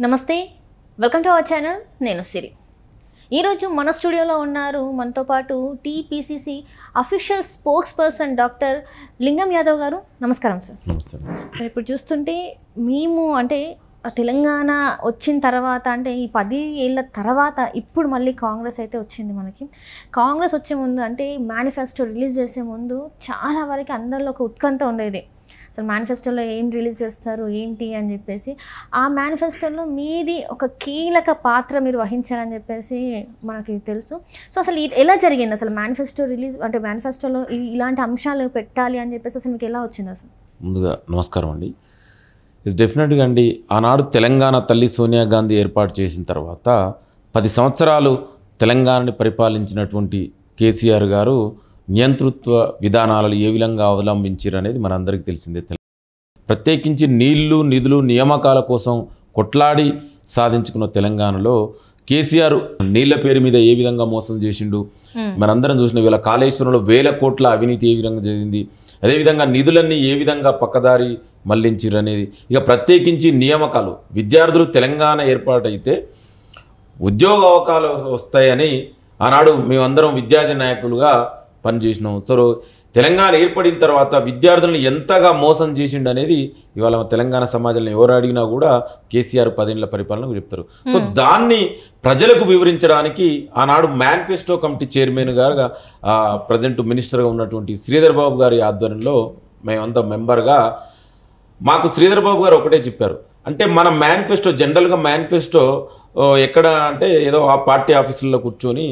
నమస్తే, welcome to our channel. నేను సిరి. ఈరోజు మన స్టూడియోలో ఉన్నారు మనతో పాటు TPCC official spokes person doctor లింగం యాదవ్ గారు. నమస్కారం సార్. నమస్తే సార్, ఇప్పుడు చూస్తుంటే మేము అంటే తెలంగాణ వచ్చిన తర్వాత అంటే ఈ 10 ఏళ్ళ తర్వాత ఇప్పుడు మళ్ళీ కాంగ్రెస్ అయితే వచ్చింది. మనకి కాంగ్రెస్ వచ్చే ముందు అంటే మేనిఫెస్టో రిలీజ్ చేసే ముందు చాలా వరకు అందరిలో ఒక ఉత్కంఠ ఉండేది. అసలు మేనిఫెస్టోలో ఏం రిలీజ్ చేస్తారు ఏంటి అని చెప్పేసి, ఆ మేనిఫెస్టోలో మీది ఒక కీలక పాత్ర మీరు వహించారని చెప్పేసి మనకి తెలుసు. సో అసలు ఎలా జరిగింది అసలు మేనిఫెస్టో రిలీజ్ అంటే మేనిఫెస్టోలో ఇలాంటి అంశాలు పెట్టాలి అని చెప్పేసి అసలు మీకు ఎలా వచ్చింది అసలు? ముందుగా నమస్కారం అండి. ఇట్స్ డెఫినెట్గా అండి, ఆనాడు తెలంగాణ తల్లి సోనియా గాంధీ ఏర్పాటు చేసిన తర్వాత 10 సంవత్సరాలు తెలంగాణని పరిపాలించినటువంటి కేసీఆర్ గారు నియంతృత్వ విధానాలను ఏ విధంగా అవలంబించారు అనేది మనందరికీ తెలిసిందే. ప్రత్యేకించి నీళ్లు, నిధులు, నియామకాల కోసం కొట్లాడి సాధించుకున్న తెలంగాణలో కేసీఆర్ నీళ్ల పేరు మీద ఏ విధంగా మోసం చేసిండు మనందరం చూసిన. వీళ్ళ కాళేశ్వరంలో 1000 కోట్ల అవినీతి ఏ విధంగా జరిగింది, అదేవిధంగా నిధులన్నీ ఏ విధంగా పక్కదారి మళ్లించారు అనేది. ఇక ప్రత్యేకించి నియామకాలు, విద్యార్థులు తెలంగాణ ఏర్పాటైతే ఉద్యోగ అవకాశాలు వస్తాయని ఆనాడు మేమందరం విద్యార్థి నాయకులుగా పనిచేసినాం. సో తెలంగాణ ఏర్పడిన తర్వాత విద్యార్థులను ఎంతగా మోసం చేసిండు అనేది ఇవాళ తెలంగాణ సమాజంలో ఎవరు అడిగినా కూడా కేసీఆర్ 10 ఏళ్ల పరిపాలన చెప్తారు. సో దాన్ని ప్రజలకు వివరించడానికి ఆనాడు మేనిఫెస్టో కమిటీ చైర్మన్ గారుగా ప్రజెంట్ మినిస్టర్గా ఉన్నటువంటి శ్రీధర్ బాబు గారి ఆధ్వర్యంలో మేమంతా మెంబర్గా, మాకు శ్రీధర్ బాబు గారు ఒకటే చెప్పారు, అంటే మన మేనిఫెస్టో జనరల్గా మేనిఫెస్టో ఎక్కడ అంటే ఏదో ఆ పార్టీ ఆఫీసుల్లో కూర్చొని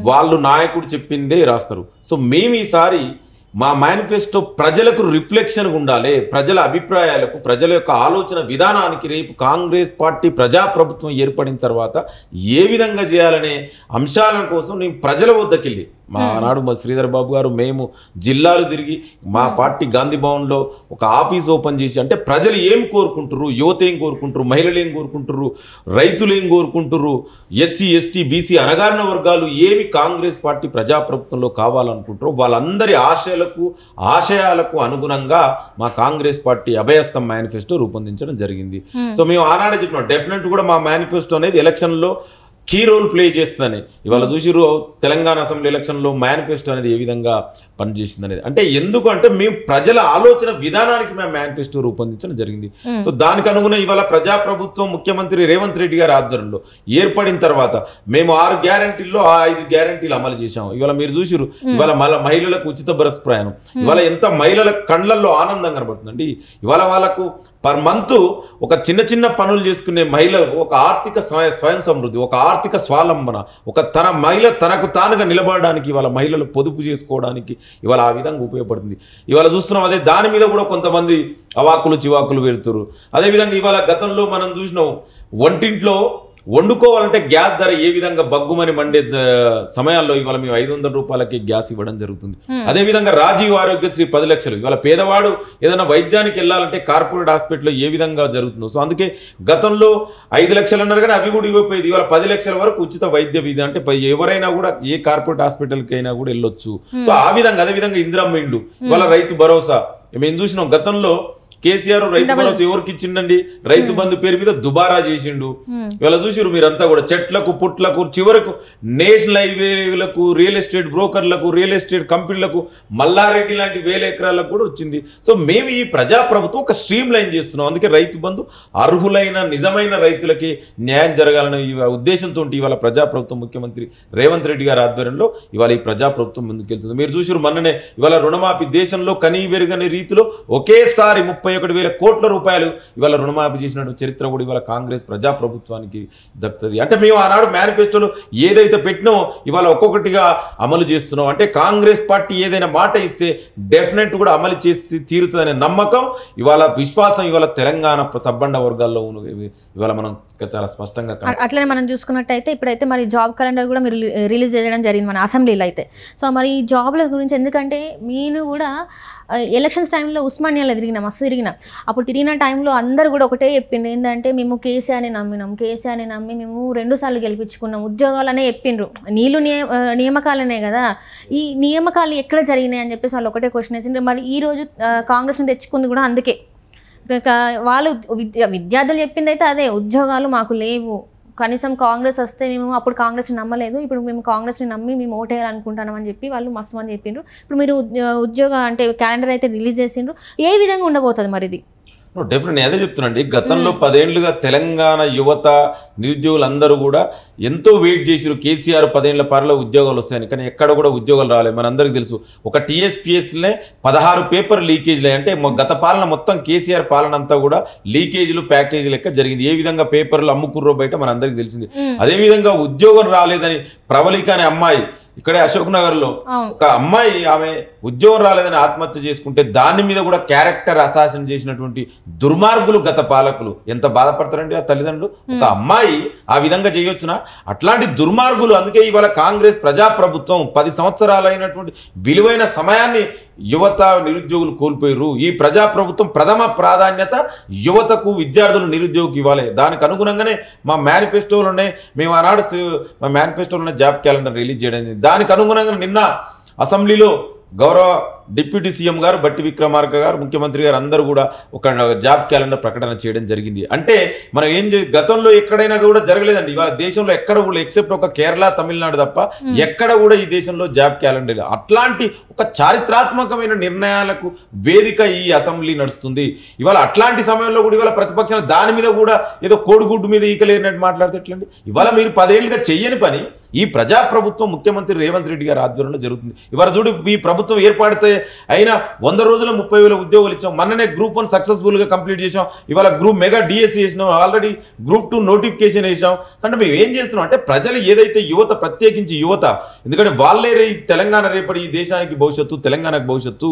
వాళ్ళు నాయకుడు చెప్పిందే రాస్తారు. సో మేము ఈసారి మా మేనిఫెస్టో ప్రజలకు రిఫ్లెక్షన్గా ఉండాలి, ప్రజల అభిప్రాయాలకు, ప్రజల యొక్క ఆలోచన విధానానికి రేపు కాంగ్రెస్ పార్టీ ప్రజాప్రభుత్వం ఏర్పడిన తర్వాత ఏ విధంగా చేయాలనే అంశాల కోసం నేను ప్రజల వద్దకెళ్ళి మా ఆనాడు మా శ్రీధర్ బాబు గారు మేము జిల్లాలు తిరిగి మా పార్టీ గాంధీ భవన్లో ఒక ఆఫీస్ ఓపెన్ చేసి, అంటే ప్రజలు ఏం కోరుకుంటారు, యువత ఏం కోరుకుంటారు, మహిళలు ఏం కోరుకుంటారు, రైతులు ఏం కోరుకుంటారు, ఎస్సీ ఎస్టీ బీసీ అణగారిన వర్గాలు ఏమి కాంగ్రెస్ పార్టీ ప్రజాప్రభుత్వంలో కావాలనుకుంటారో వాళ్ళందరి ఆశయాలకు అనుగుణంగా మా కాంగ్రెస్ పార్టీ అభయస్థం మేనిఫెస్టో రూపొందించడం జరిగింది. సో మేము ఆనాడే చెప్పినాం, డెఫినెట్ కూడా మా మేనిఫెస్టో అనేది ఎలక్షన్లో కీ రోల్ ప్లే చేస్తుందని. ఇవాళ చూసిరు తెలంగాణ అసెంబ్లీ ఎలక్షన్లో మేనిఫెస్టో అనేది ఏ విధంగా పనిచేసింది అనేది. అంటే ఎందుకు అంటే మేము ప్రజల ఆలోచన విధానానికి మేము మేనిఫెస్టో రూపొందించడం జరిగింది. సో దానికి అనుగుణ ఇవాళ ప్రజాప్రభుత్వం ముఖ్యమంత్రి రేవంత్ రెడ్డి గారి ఆధ్వర్యంలో ఏర్పడిన తర్వాత మేము 6 గ్యారంటీల్లో 5 గ్యారంటీలు అమలు చేశాము. ఇవాళ మీరు చూసిరు, ఇవాళ మహిళలకు ఉచిత బస్ ప్రయాణం, ఇవాళ ఎంత మహిళల కళ్ళల్లో ఆనందం కనబడుతుందండి. ఇవాళ వాళ్ళకు పర్ మంత్ ఒక చిన్న పనులు చేసుకునే మహిళలకు ఒక ఆర్థిక స్వయం సమృద్ధి, ఒక ఆర్థిక స్వావలంబన, ఒక మహిళ తనకు తానుగా నిలబడడానికి, ఇవాళ మహిళలు పొదుపు చేసుకోవడానికి ఇవాళ ఆ విధంగా ఉపయోగపడుతుంది. ఇవాళ చూస్తున్నాం, అదే దాని మీద కూడా కొంతమంది అవాకులు చివాకులు పెడుతున్నారు. అదేవిధంగా ఇవాళ గతంలో మనం చూసినాం, వంటింట్లో వండుకోవాలంటే గ్యాస్ ధర ఏ విధంగా బగ్గుమని మండే సమయాల్లో ఇవాళ మేము 500 రూపాయలకి గ్యాస్ ఇవ్వడం జరుగుతుంది. అదేవిధంగా రాజీవ్ ఆరోగ్యశ్రీ 10 లక్షలు, ఇవాళ పేదవాడు ఏదైనా వైద్యానికి వెళ్ళాలంటే కార్పొరేట్ హాస్పిటల్లో ఏ విధంగా జరుగుతుందో. సో అందుకే గతంలో 5 లక్షలు అన్నారు కానీ అవి కూడా ఇవ్వకపోయేది. ఇవాళ 10 లక్షల వరకు ఉచిత వైద్య విధి, అంటే ఎవరైనా కూడా ఏ కార్పొరేట్ హాస్పిటల్కి అయినా కూడా వెళ్ళొచ్చు. సో ఆ విధంగా అదేవిధంగా ఇందిరమ్మ ఇండ్లు, ఇవాళ రైతు భరోసా మేము చూసినాం. గతంలో కేసీఆర్ రైతు భరోసా ఎవరికి ఇచ్చిండండి, రైతు బంధు పేరు మీద దుబారా చేసిండు. ఇవాళ చూసిరు మీరంతా కూడా చెట్లకు పుట్లకు చివరకు నేషనల్ హైవేలకు, రియల్ ఎస్టేట్ బ్రోకర్లకు, రియల్ ఎస్టేట్ కంపెనీలకు, మల్లారెడ్డి లాంటి 1000 ఎకరాలకు కూడా వచ్చింది. సో మేము ఈ ప్రజాప్రభుత్వం ఒక స్ట్రీమ్ లైన్ చేస్తున్నాం. అందుకే రైతు బంధు అర్హులైన నిజమైన రైతులకి న్యాయం జరగాలనే ఉద్దేశంతో ఇవాళ ప్రజాప్రభుత్వం ముఖ్యమంత్రి రేవంత్ రెడ్డి గారి ఆధ్వర్యంలో ఇవాళ ఈ ప్రజాప్రభుత్వం ముందుకెళ్తుంది. మీరు చూసిరు మొన్ననే ఇవాళ రుణమాఫీ దేశంలో కనీవెరుగని రీతిలో ఒకేసారి 31,000 కోట్ల రూపాయలు ఇవాళ రుణమాఫీ చేసినటువంటి చరిత్ర కూడా ఇవాళ కాంగ్రెస్ ప్రజాప్రభుత్వానికి దక్కుతుంది. అంటే మేము ఆనాడు మేనిఫెస్టోలో ఏదైతే పెట్టినో ఇవాళ ఒక్కొక్కటిగా అమలు చేస్తున్నాం. అంటే కాంగ్రెస్ పార్టీ ఏదైనా మాట ఇస్తే డెఫినెట్ కూడా అమలు చేసి తీరుతుందనే నమ్మకం, ఇవాళ విశ్వాసం ఇవాళ తెలంగాణ సబ్బండ వర్గాల్లో ఇవాళ మనం చాలా స్పష్టంగా. అట్లనే మనం చూసుకున్నట్టయితే ఇప్పుడైతే మరి జాబ్ క్యాలెండర్ కూడా మీరు రిలీజ్ చేయడం జరిగింది మన అసెంబ్లీలో అయితే. సో మరి ఈ జాబ్ల గురించి, ఎందుకంటే నేను కూడా ఎలక్షన్స్ టైంలో ఉస్మానియాలో మస్తు తిరిగిన. అప్పుడు తిరిగిన టైంలో అందరూ కూడా ఒకటే చెప్పిండ్రు, ఏంటంటే మేము కేసీఆర్ని నమ్మి మేము 2 సార్లు గెలిపించుకున్నాం, ఉద్యోగాలనే చెప్పిండ్రు, నీళ్ళు నియామకాలనే కదా, ఈ నియామకాలు ఎక్కడ జరిగినాయి అని చెప్పేసి వాళ్ళు ఒకటే క్వశ్చన్ వేసిండ్రు. మరి ఈరోజు కాంగ్రెస్ని తెచ్చుకుంది కూడా అందుకే, వాళ్ళు విద్యార్థులు చెప్పింది అయితే అదే, ఉద్యోగాలు మాకు లేవు, కనీసం కాంగ్రెస్ వస్తే మేము అప్పుడు కాంగ్రెస్ని నమ్మలేదు, ఇప్పుడు మేము కాంగ్రెస్ని నమ్మి మేము ఓటేయాలనుకుంటున్నాం అని చెప్పి వాళ్ళు మస్తు మంది చెప్పిండ్రు. ఇప్పుడు మీరు ఉద్యోగ అంటే క్యాలెండర్ అయితే రిలీజ్ చేసిండ్రు, ఏ విధంగా ఉండబోతుంది మరి ఇది? డెఫినెట్ నేను అదే చెప్తున్నాండి. గతంలో 10 ఏళ్లుగా తెలంగాణ యువత నిరుద్యోగులందరూ కూడా ఎంతో వెయిట్ చేసిరు కేసీఆర్ 10 ఏళ్ల పాలనలో ఉద్యోగాలు వస్తాయని, కానీ ఎక్కడ కూడా ఉద్యోగాలు రాలేదు. మనందరికీ తెలుసు ఒక TSPSలే 16 పేపర్ లీకేజ్లు, అంటే గత పాలన మొత్తం కేసీఆర్ పాలన అంతా కూడా లీకేజీలు ప్యాకేజీ లెక్క జరిగింది. ఏ విధంగా పేపర్లు అమ్ముకుర్రో బయట మనందరికీ తెలిసింది. అదేవిధంగా ఉద్యోగం రాలేదని ప్రవళిక అనే అమ్మాయి ఇక్కడే అశోక్ నగర్ లో ఒక అమ్మాయి, ఆమె ఉద్యోగం రాలేదని ఆత్మహత్య చేసుకుంటే దాని మీద కూడా క్యారెక్టర్ అసాసిన్ చేసినటువంటి దుర్మార్గులు గత పాలకులు ఎంత బాధపడతారండి ఆ తల్లిదండ్రులు. ఒక అమ్మాయి ఆ విధంగా చేయొచ్చునా? అట్లాంటి దుర్మార్గులు. అందుకే ఇవాళ కాంగ్రెస్ ప్రజాప్రభుత్వం 10 సంవత్సరాలైనటువంటి విలువైన సమయాన్ని యువత నిరుద్యోగులు కోల్పోయారు. ఈ ప్రజాప్రభుత్వం ప్రథమ ప్రాధాన్యత యువతకు, విద్యార్థులు, నిరుద్యోగికి ఇవ్వాలి. దానికి అనుగుణంగానే మా మేనిఫెస్టోలోనే మేము ఆనాడు మా మేనిఫెస్టోలోనే జాబ్ క్యాలెండర్ రిలీజ్ చేయడం. దానికి అనుగుణంగా నిన్న అసెంబ్లీలో గౌరవ డిప్యూటీ సీఎం గారు బట్టి విక్రమార్క గారు, ముఖ్యమంత్రి గారు అందరూ కూడా ఒక జాబ్ క్యాలెండర్ ప్రకటన చేయడం జరిగింది. అంటే మనం గతంలో ఎక్కడైనా కూడా జరగలేదండి. ఇవాళ దేశంలో ఎక్కడ కూడా ఎక్సెప్ట్ ఒక కేరళ, తమిళనాడు తప్ప ఎక్కడ కూడా ఈ దేశంలో జాబ్ క్యాలెండర్. అట్లాంటి ఒక చారిత్రాత్మకమైన నిర్ణయాలకు వేదిక ఈ అసెంబ్లీ నడుస్తుంది. ఇవాళ అట్లాంటి సమయంలో కూడా ఇవాళ ప్రతిపక్షాలు దాని మీద కూడా ఏదో కోడిగుడ్డు మీద ఈకలేనట్టు మాట్లాడితే ఎట్లండి? ఇవాళ మీరు 10 ఏళ్ళుగా చెయ్యని పని ఈ ప్రజాప్రభుత్వం ముఖ్యమంత్రి రేవంత్ రెడ్డి గారి ఆధ్వర్యంలో జరుగుతుంది. ఇవాళ చూడు, ఈ ప్రభుత్వం ఏర్పడితే అయినా 100 రోజుల్లో 30,000 ఉద్యోగాలు ఇచ్చాం. మొన్ననే Group 1 సక్సెస్ఫుల్గా కంప్లీట్ చేసాం. ఇవాళ మెగా డిఎస్సి చేసినాం, ఆల్రెడీ Group 2 నోటిఫికేషన్ వేసాం. అంటే మేము ఏం చేస్తున్నాం అంటే ప్రజలు ఏదైతే యువత, ప్రత్యేకించి యువత, ఎందుకంటే వాళ్ళే ఈ తెలంగాణ రేపటి ఈ దేశానికి భవిష్యత్తు, తెలంగాణకు భవిష్యత్తు,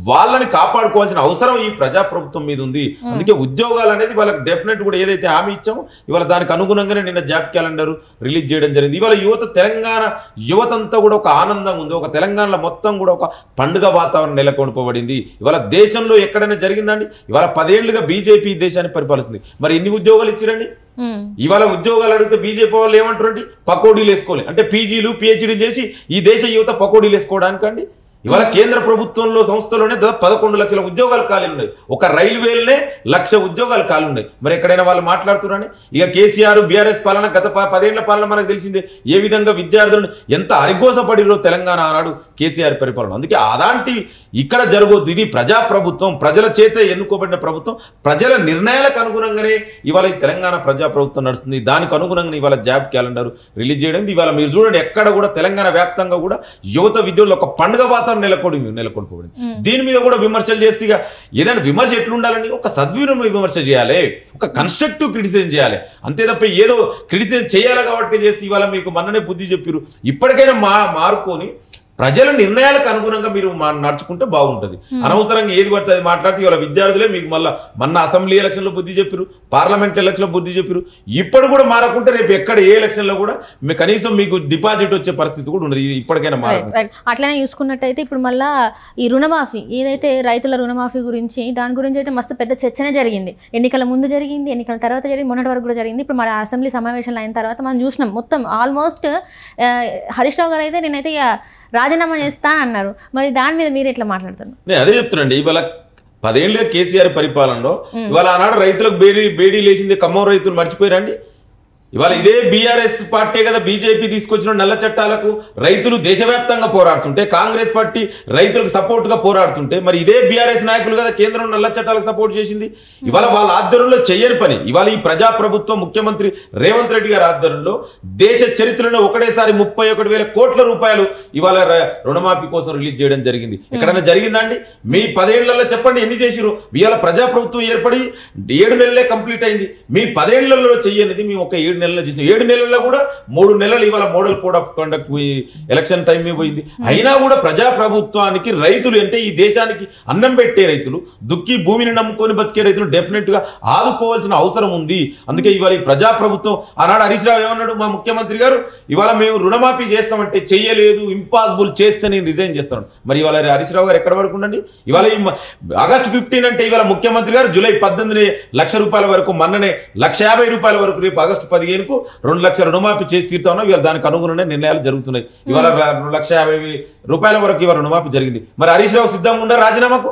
వాళ్ళని కాపాడుకోవాల్సిన అవసరం ఈ ప్రజాప్రభుత్వం మీద ఉంది. అందుకే ఉద్యోగాలు అనేది వాళ్ళకి డెఫినెట్ కూడా ఏదైతే హామీ ఇచ్చామో ఇవాళ దానికి అనుగుణంగానే నిన్న జాబ్ క్యాలెండర్ రిలీజ్ చేయడం జరిగింది. ఇవాళ తెలంగాణ యువత అంతా కూడా ఒక ఆనందంగా ఉంది. ఒక తెలంగాణలో మొత్తం కూడా ఒక పండుగ వాతావరణం నెలకొల్పబడింది. ఇవాళ దేశంలో ఎక్కడైనా జరిగిందండి? ఇవాళ 10 ఏళ్లుగా బీజేపీ దేశాన్ని పరిపాలిస్తుంది. మరి ఎన్ని ఉద్యోగాలు ఇచ్చిరండి? ఇవాళ ఉద్యోగాలు అడిగితే బీజేపీ వాళ్ళు ఏమంటారండి? పకోడీలు వేసుకోవాలి అంటే PGలు PhDలు చేసి ఈ దేశ యువత పకోడీలు వేసుకోవడానికండి. ఇవాళ కేంద్ర ప్రభుత్వంలో సంస్థలోనే 11 లక్షల ఉద్యోగాలు ఖాళీ ఉన్నాయి. ఒక రైల్వేలనే 1,00,000 ఉద్యోగాలు ఖాళీ ఉన్నాయి. మరి ఎక్కడైనా వాళ్ళు మాట్లాడుతున్నారని? ఇక కేసీఆర్ బీఆర్ఎస్ పాలన, గత 10 ఏళ్ల పాలన మనకు తెలిసిందే ఏ విధంగా విద్యార్థులను ఎంత అరిగోసపడిరో తెలంగాణ ఆనాడు కేసీఆర్ పరిపాలన. అందుకే అలాంటి ఇక్కడ జరగొద్దు. ఇది ప్రజాప్రభుత్వం, ప్రజల చేత ఎన్నుకోబడిన ప్రభుత్వం, ప్రజల నిర్ణయాలకు అనుగుణంగానే ఇవాళ ఈ తెలంగాణ ప్రజాప్రభుత్వం నడుస్తుంది. దానికి అనుగుణంగా ఇవాళ జాబ్ క్యాలెండర్ రిలీజ్ చేయడం. ఇవాళ మీరు చూడండి, ఎక్కడ కూడా తెలంగాణ వ్యాప్తంగా కూడా యువత విద్యుల్లో ఒక పండుగ వాతావరణం నెలకొల్పబడింది. దీని మీద కూడా విమర్శలు చేస్తే ఏదైనా విమర్శ ఎట్లుండాలని? ఒక సద్వినియోగ విమర్శ చేయాలి, ఒక కన్స్ట్రక్టివ్ క్రిటిసిజం చేయాలి. అంతే తప్ప ఏదో క్రిటిసిజం చేయాలి కాబట్టి చేస్తే ఇవాళ మీకు మొన్ననే బుద్ధి చెప్పారు. ఇప్పటికైనా మారుకొని ప్రజల నిర్ణయాలకు అనుగుణంగా మీరు నడుచుకుంటే బాగుంటుంది. అనవసరంగా ఏది పడితే అది మాట్లాడితే ఇవాళ విద్యార్థులే మీకు మొన్న అసెంబ్లీ ఎలక్షన్లో బుద్ధి చెప్పారు, పార్లమెంట్ ఎలక్షన్లో బుద్ధి చెప్పారు. ఇప్పుడు కూడా మారకుంటే రేపు ఎక్కడ ఏ ఎలక్షన్లో కూడా కనీసం మీకు డిపాజిట్ వచ్చే పరిస్థితి కూడా ఉండదు. ఇప్పటికైనా అట్లనే చూసుకున్నట్టయితే ఇప్పుడు మళ్ళీ ఈ రుణమాఫీ, ఏదైతే రైతుల రుణమాఫీ గురించి, దాని గురించి అయితే మస్తు పెద్ద చర్చనే జరిగింది. ఎన్నికల ముందు జరిగింది, ఎన్నికల తర్వాత జరిగింది, మొన్నటి వరకు కూడా జరిగింది. ఇప్పుడు మరి అసెంబ్లీ సమావేశాలు అయిన తర్వాత మనం చూసినాం మొత్తం ఆల్మోస్ట్ హరీష్ రావు గారు అయితే నేనైతే రాజీనామా చేస్తా అన్నారు. మరి దాని మీద మీరు ఎట్లా మాట్లాడుతున్నారు? నేను అదే చెప్తున్నాండి. ఇవాళ 10 ఏళ్ళుగా కేసీఆర్ పరిపాలనలో ఇవాళ ఆనాడు రైతులకు బేడీ లేచింది. ఖమ్మం రైతులు మర్చిపోయారండి? ఇవాళ ఇదే బీఆర్ఎస్ పార్టీ కదా బీజేపీ తీసుకొచ్చిన నల్ల చట్టాలకు రైతులు దేశవ్యాప్తంగా పోరాడుతుంటే, కాంగ్రెస్ పార్టీ రైతులకు సపోర్ట్గా పోరాడుతుంటే, మరి ఇదే బీఆర్ఎస్ నాయకులు కదా కేంద్రం నల్ల చట్టాలకు సపోర్ట్ చేసింది. ఇవాళ వాళ్ళ ఆధ్వర్యంలో చెయ్యని పని ఇవాళ ఈ ప్రజాప్రభుత్వం ముఖ్యమంత్రి రేవంత్ రెడ్డి గారి ఆధ్వర్యంలో దేశ చరిత్రలో ఒకటేసారి 31,000 కోట్ల రూపాయలు ఇవాళ రుణమాఫీ కోసం రిలీజ్ చేయడం జరిగింది. ఎక్కడైనా జరిగిందండి? మీ 10 ఏళ్లలో చెప్పండి ఎన్ని చేసిరు? ఇవాళ ప్రజాప్రభుత్వం ఏర్పడి 7 నెలలే కంప్లీట్ అయింది. మీ 10 ఏళ్లలో చెయ్యనిది మేము ఒక 7 నెలల్లో చేసిన. 7 నెలల్లో కూడా 3 నెలలు ఇవాళ model code of conduct election time పోయింది. అయినా కూడా ప్రజాప్రభుత్వానికి రైతులు అంటే ఈ దేశానికి అన్నం పెట్టే రైతులు, దుక్కి భూమిని నమ్ముకొని బతికే రైతులు డెఫినెట్ గా ఆదుకోవాల్సిన అవసరం ఉంది. అందుకే ఇవాళ ఈ ప్రజాప్రభుత్వం ఆనాడు హరీష్ రావు ఏమన్నాడు? మా ముఖ్యమంత్రి గారు ఇవాళ మేము రుణమాఫీ చేస్తామంటే చెయ్యలేదు, ఇంపాసిబుల్, చేస్తే నేను రిజైన్ చేస్తాను. మరి ఇవాళ హరీష్ రావు గారు ఎక్కడ పడుకుండండి? ఇవాళ ఆగస్టు 15 అంటే ఇవాళ ముఖ్యమంత్రి గారు జూలై 18 1,00,000 రూపాయల వరకు, మొన్ననే 1,50,000 రూపాయల వరకు, రేపు ఆగస్టు 15కు 2 లక్షల రుణమాఫీ చేసి తీరుతా ఉన్నా. ఇవాళ దానికి అనుగుణంగా నిర్ణయాలు జరుగుతున్నాయి. ఇవాళ 2,50,000 రూపాయల వరకు ఇవాళ రుణమాఫీ జరిగింది. మరి హరీష్ రావు సిద్ధంగా ఉండారు రాజీనామాకు?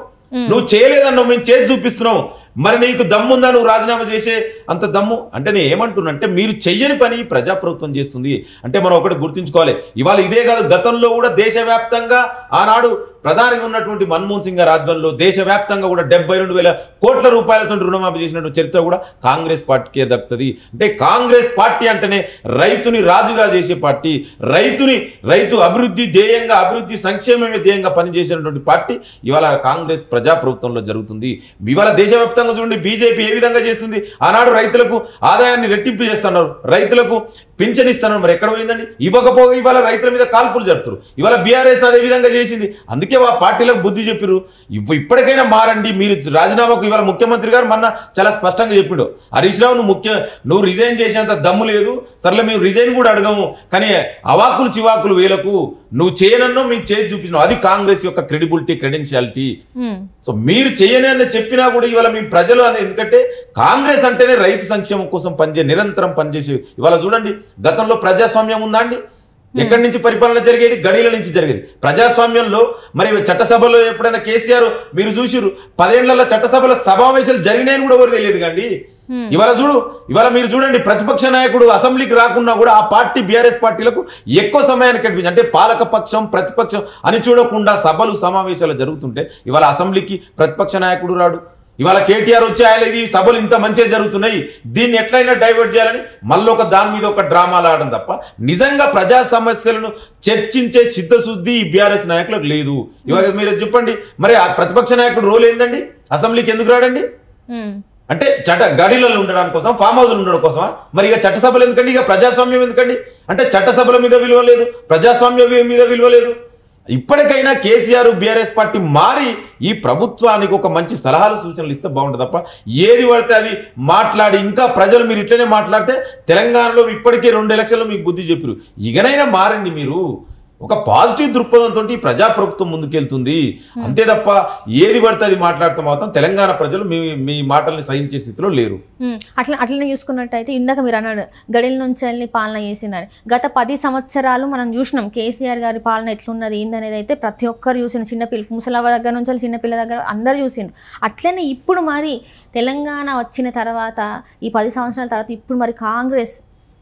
నువ్వు చేయలేదన్నావు, మేము చేసి చూపిస్తున్నావు, మరి నీకు దమ్ముందా నువ్వు రాజీనామా చేసే అంత దమ్ము అంటే? నేను ఏమంటున్నా అంటే మీరు చెయ్యని పని ప్రజాప్రభుత్వం చేస్తుంది అంటే మనం ఒకటి గుర్తుంచుకోవాలి. ఇవాళ ఇదే కాదు, గతంలో కూడా దేశవ్యాప్తంగా ఆనాడు ప్రధానిగా ఉన్నటువంటి మన్మోహన్ సింగ్ గారి ఆధ్వర్యంలో దేశవ్యాప్తంగా కూడా 72,000 కోట్ల రూపాయలతో రుణమాఫీ చేసినటువంటి చరిత్ర కూడా కాంగ్రెస్ పార్టీకే దక్కుతుంది. అంటే కాంగ్రెస్ పార్టీ అంటేనే రైతుని రాజుగా చేసే పార్టీ, రైతు అభివృద్ధి ధ్యేయంగా, అభివృద్ధి సంక్షేమమే ధ్యేయంగా పనిచేసినటువంటి పార్టీ ఇవాళ కాంగ్రెస్ ప్రజాప్రభుత్వంలో జరుగుతుంది. ఇవాళ దేశవ్యాప్తంగా చూడండి బీజేపీ ఏ విధంగా చేస్తుంది. ఆనాడు రైతులకు ఆదాయాన్ని రెట్టింపు చేస్తున్నారు, రైతులకు పింఛన్ ఇస్తున్నారు, మరి ఎక్కడ పోయిందండి? ఇవ్వకపోగా ఇవాళ రైతుల మీద కాల్పులు జరుపుతారు. ఇవాళ బీఆర్ఎస్ అదే విధంగా చేసింది. అందుకే ఆ పార్టీలకు బుద్ధి చెప్పిరు, ఇప్పటికైనా మారండి, మీరు రాజీనామాకు. ఇవాళ ముఖ్యమంత్రి గారు మొన్న చాలా స్పష్టంగా చెప్పిండు, హరీష్ రావు నువ్వు రిజైన్ చేసేంత దమ్ము లేదు, సర్లే మేము రిజైన్ కూడా అడగము, కానీ అవాకులు చివాకులు వేలకు నువ్వు చేయనన్నో మేము చేసి చూపించినావు. అది కాంగ్రెస్ యొక్క క్రెడిబిలిటీ, క్రెడెన్షియాలిటీ. సో మీరు చేయని అని చెప్పినా కూడా ఇవాళ మీ ప్రజలు అనేది, ఎందుకంటే కాంగ్రెస్ అంటేనే రైతు సంక్షేమం కోసం నిరంతరం పనిచేసే. ఇవాళ చూడండి గతంలో ప్రజాస్వామ్యం ఉందా అండి? ఎక్కడి నుంచి పరిపాలన జరిగేది? గడిల నుంచి జరిగేది ప్రజాస్వామ్యంలో. మరి చట్టసభలో ఎప్పుడైనా కేసీఆర్ మీరు చూసిరు 10 ఏళ్ల చట్టసభల సమావేశాలు జరిగినాయని కూడా ఎవరు తెలియదు కండి. ఇవాళ మీరు చూడండి ప్రతిపక్ష నాయకుడు అసెంబ్లీకి రాకున్నా కూడా ఆ పార్టీ బీఆర్ఎస్ పార్టీలకు ఎక్కువ సమయాన్ని కనిపించింది. అంటే పాలక పక్షం ప్రతిపక్షం అని చూడకుండా సభలు సమావేశాలు జరుగుతుంటే ఇవాళ అసెంబ్లీకి ప్రతిపక్ష నాయకుడు రాడు. ఇవాళ కేటీఆర్ వచ్చి ఆయన ఇది సభలు ఇంత మంచిగా జరుగుతున్నాయి, దీన్ని ఎట్లయినా డైవర్ట్ చేయాలని మళ్ళీ దాని మీద ఒక డ్రామాలు ఆడడం తప్ప నిజంగా ప్రజా సమస్యలను చర్చించే సిద్ధశుద్ధి ఈ బీఆర్ఎస్ నాయకులకు లేదు. ఇవాళ మీరు చెప్పండి, మరి ఆ ప్రతిపక్ష నాయకుడు రోల్ ఏందండి? అసెంబ్లీకి ఎందుకు రాడండి? అంటే గడిలలో ఉండడం కోసం, ఫామ్ హౌస్లు ఉండడం కోసమా? మరి ఇక చట్టసభలు ఎందుకండి? ఇక ప్రజాస్వామ్యం ఎందుకండి? అంటే చట్టసభల మీద విలువ లేదు, ప్రజాస్వామ్యం మీద విలువ లేదు. ఇప్పటికైనా కేసీఆర్ బీఆర్ఎస్ పార్టీ మారి ఈ ప్రభుత్వానికి ఒక మంచి సలహాలు సూచనలు ఇస్తే బాగుంటుంది తప్ప ఏది పడితే అది మాట్లాడి ఇంకా ప్రజలు మీరు ఇట్లనే మాట్లాడితే తెలంగాణలో ఇప్పటికే 2 ఎలక్షన్లు మీకు బుద్ధి చెప్పారు. ఇకనైనా మారండి, మీరు ఒక పాజిటివ్ దృక్పథంతో ఈ ప్రజాప్రభుత్వం ముందుకెళ్తుంది. అంతే తప్ప ఏది పడితే అది మాట్లాడితే మాత్రం తెలంగాణ ప్రజలు మీ మాటల్ని సహించే స్థితిలో లేరు. అట్లనే చూసుకున్నట్టయితే ఇందాక మీరు అన్నాడు గడిల నుంచి వెళ్ళి పాలన చేసిందని. గత 10 సంవత్సరాలు మనం చూసినాం కేసీఆర్ గారి పాలన ఎట్లున్నది ఏందనేది అయితే ప్రతి ఒక్కరు చూసిన, చిన్నపిల్ల ముసలవ్వ దగ్గర నుంచి చిన్నపిల్ల దగ్గర అందరూ చూసిండ్రు. అట్లనే ఇప్పుడు మరి తెలంగాణ వచ్చిన తర్వాత ఈ 10 సంవత్సరాల తర్వాత ఇప్పుడు మరి కాంగ్రెస్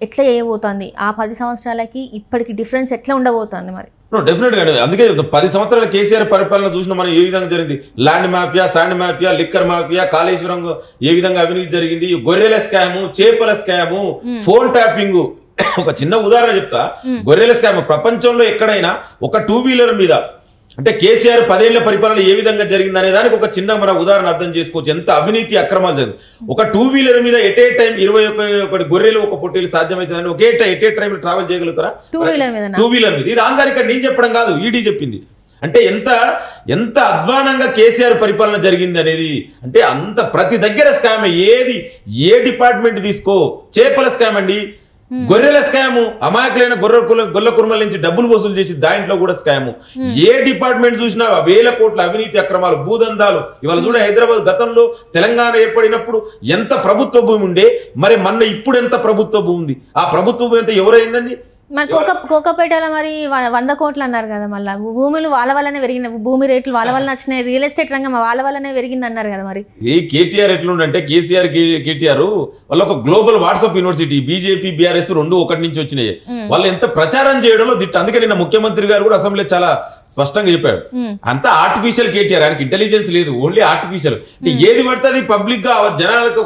ఎట్లా చేయబోతోంది? ఆ 10 సంవత్సరాలకి ఇప్పటికి డిఫరెన్స్ ఎట్లా ఉండబోతోంది మరి? డెఫినెట్గా. అందుకే 10 సంవత్సరాల కేసీఆర్ పరిపాలన చూసిన మనం ఏ విధంగా జరిగింది. Land mafia, sand mafia, liquor mafia, Kaleshwaram ఏ విధంగా అవినీతి జరిగింది, గొర్రెల స్కాము, చేపల స్కాము, ఫోన్ ట్యాపింగ్. ఒక చిన్న ఉదాహరణ చెప్తా. గొర్రెల స్కామ్ ప్రపంచంలో ఎక్కడైనా ఒక 2 వీలర్ మీద అంటే కేసీఆర్ 10 ఏళ్ల పరిపాలన ఏ విధంగా జరిగింది అనే దానికి ఒక చిన్న మన ఉదాహరణ అర్థం చేసుకోవచ్చు. ఎంత అవినీతి అక్రమాలు జరిగింది. ఒక 2 వీలర్ మీద ఎట్ ఏ టైం 21 గొర్రెలు ఒక పొట్టేలు సాధ్యమవుతుందని ఎట్ ఏ టైం ట్రావెల్ చేయగలుగుతారా? 2 వీలర్ మీద. ఇది ఆంధ్ర ఇక్కడ నేను చెప్పడం కాదు, ఈడీ చెప్పింది. అంటే ఎంత అధ్వానంగా కేసీఆర్ పరిపాలన జరిగింది అనేది. అంటే అంత ప్రతి దగ్గర స్కామ్. ఏ డిపార్ట్మెంట్ తీసుకో, చేపల స్కామ్ అండి, గొర్రెల స్కాము, అమాయకులైన గొర్రెల కుర్మల నుంచి డబ్బులు వసూలు చేసి దాంట్లో కూడా స్కాము. ఏ డిపార్ట్మెంట్ చూసినా 1000 కోట్ల అవినీతి అక్రమాలు, భూదందాలు. ఇవాళ చూడ హైదరాబాద్ గతంలో తెలంగాణ ఏర్పడినప్పుడు ఎంత ప్రభుత్వ భూమి ఉండే, మరి మొన్న ఇప్పుడు ఎంత ప్రభుత్వ భూమి ఉంది? ఆ ప్రభుత్వ భూమి ఎంత ఎవరైందండి? మరి కోకపేటలో మరి 100 కోట్లు అన్నారు కదా. మళ్ళీ భూములు వాళ్ళ వల్లనే పెరిగిన, భూమి రేట్లు వాళ్ళ వల్ల వచ్చినాయి, రియల్ ఎస్టేట్ రంగం వాళ్ళ వల్లనే పెరిగింది అన్నారు కదా. మరి ఈ కేటీఆర్ ఎట్లుండంటే కేటీఆర్ వాళ్ళ ఒక global WhatsApp university, BJP BRS 2 ఒకటి నుంచి వచ్చినాయి. వాళ్ళు ఎంత ప్రచారం చేయడంలో అందుకే నిన్న ముఖ్యమంత్రి గారు కూడా అసెంబ్లీ చాలా స్పష్టంగా చెప్పాడు. అంతా ఆర్టిఫిషియల్ కేటీఆర్, ఆయనకి ఇంటెలిజెన్స్ లేదు, ఓన్లీ ఆర్టిఫిషియల్. ఏది పడితే అది పబ్లిక్ గా జనాలకు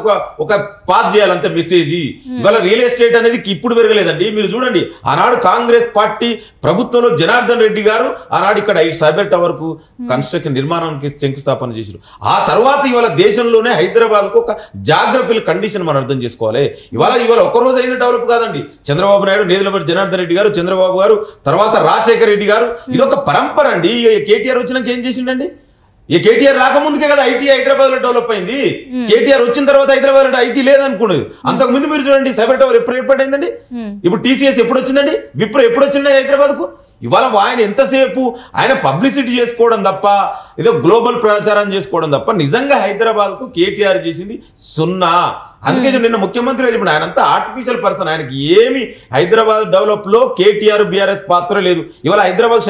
ఒక పాస్ చేయాలంత మెసేజ్. ఇవాళ రియల్ ఎస్టేట్ అనేది ఇప్పుడు పెరగలేదండి. మీరు చూడండి, ఆనాడు కాంగ్రెస్ పార్టీ ప్రభుత్వంలో జనార్దన్ రెడ్డి గారు ఆనాడు ఇక్కడ సైబర్ టవర్ కు కన్స్ట్రక్షన్ నిర్మాణానికి శంకుస్థాపన చేశారు. ఆ తర్వాత ఇవాళ దేశంలోనే హైదరాబాద్ కు ఒక జాగ్రఫికల్ కండిషన్ మనం అర్థం చేసుకోవాలి. ఇవాళ ఒక రోజు అయిన డెవలప్ కాదండి. చంద్రబాబు నాయుడు, నేదులపల్లి జనార్దన్ రెడ్డి గారు, చంద్రబాబు గారు, తర్వాత రాజశేఖర రెడ్డి గారు, ఇదొక పరంపర అండి. కేటీఆర్ వచ్చినాక ఏం చేసిండండి? ఈ కేటీఆర్ రాకముందుకే కదా ఐటీ హైదరాబాద్ లో డెవలప్ అయింది. కేటీఆర్ వచ్చిన తర్వాత హైదరాబాద్ లో ఐటీ లేదనుకున్నది. అంతకు ముందు మీరు చూడండి సైబర్ టవర్ ఎప్పుడు ఏర్పడిందండి? ఇప్పుడు టీసీఎస్ ఎప్పుడు వచ్చిందండి? విప్రో ఎప్పుడు వచ్చిందండి హైదరాబాద్ కు? ఇవాళ ఆయన ఎంతసేపు ఆయన పబ్లిసిటీ చేసుకోవడం తప్ప, ఏదో గ్లోబల్ ప్రచారం చేసుకోవడం తప్ప నిజంగా హైదరాబాద్ కు కేటీఆర్ చేసింది 0. అందుకే నిన్న ముఖ్యమంత్రి చెప్పిన ఆయన అంతా ఆర్టిఫిషియల్ పర్సన్. ఆయనకి ఏమి హైదరాబాద్ డెవలప్ లో కేటీఆర్ బీఆర్ఎస్ పాత్ర లేదు. ఇవాళ హైదరాబాద్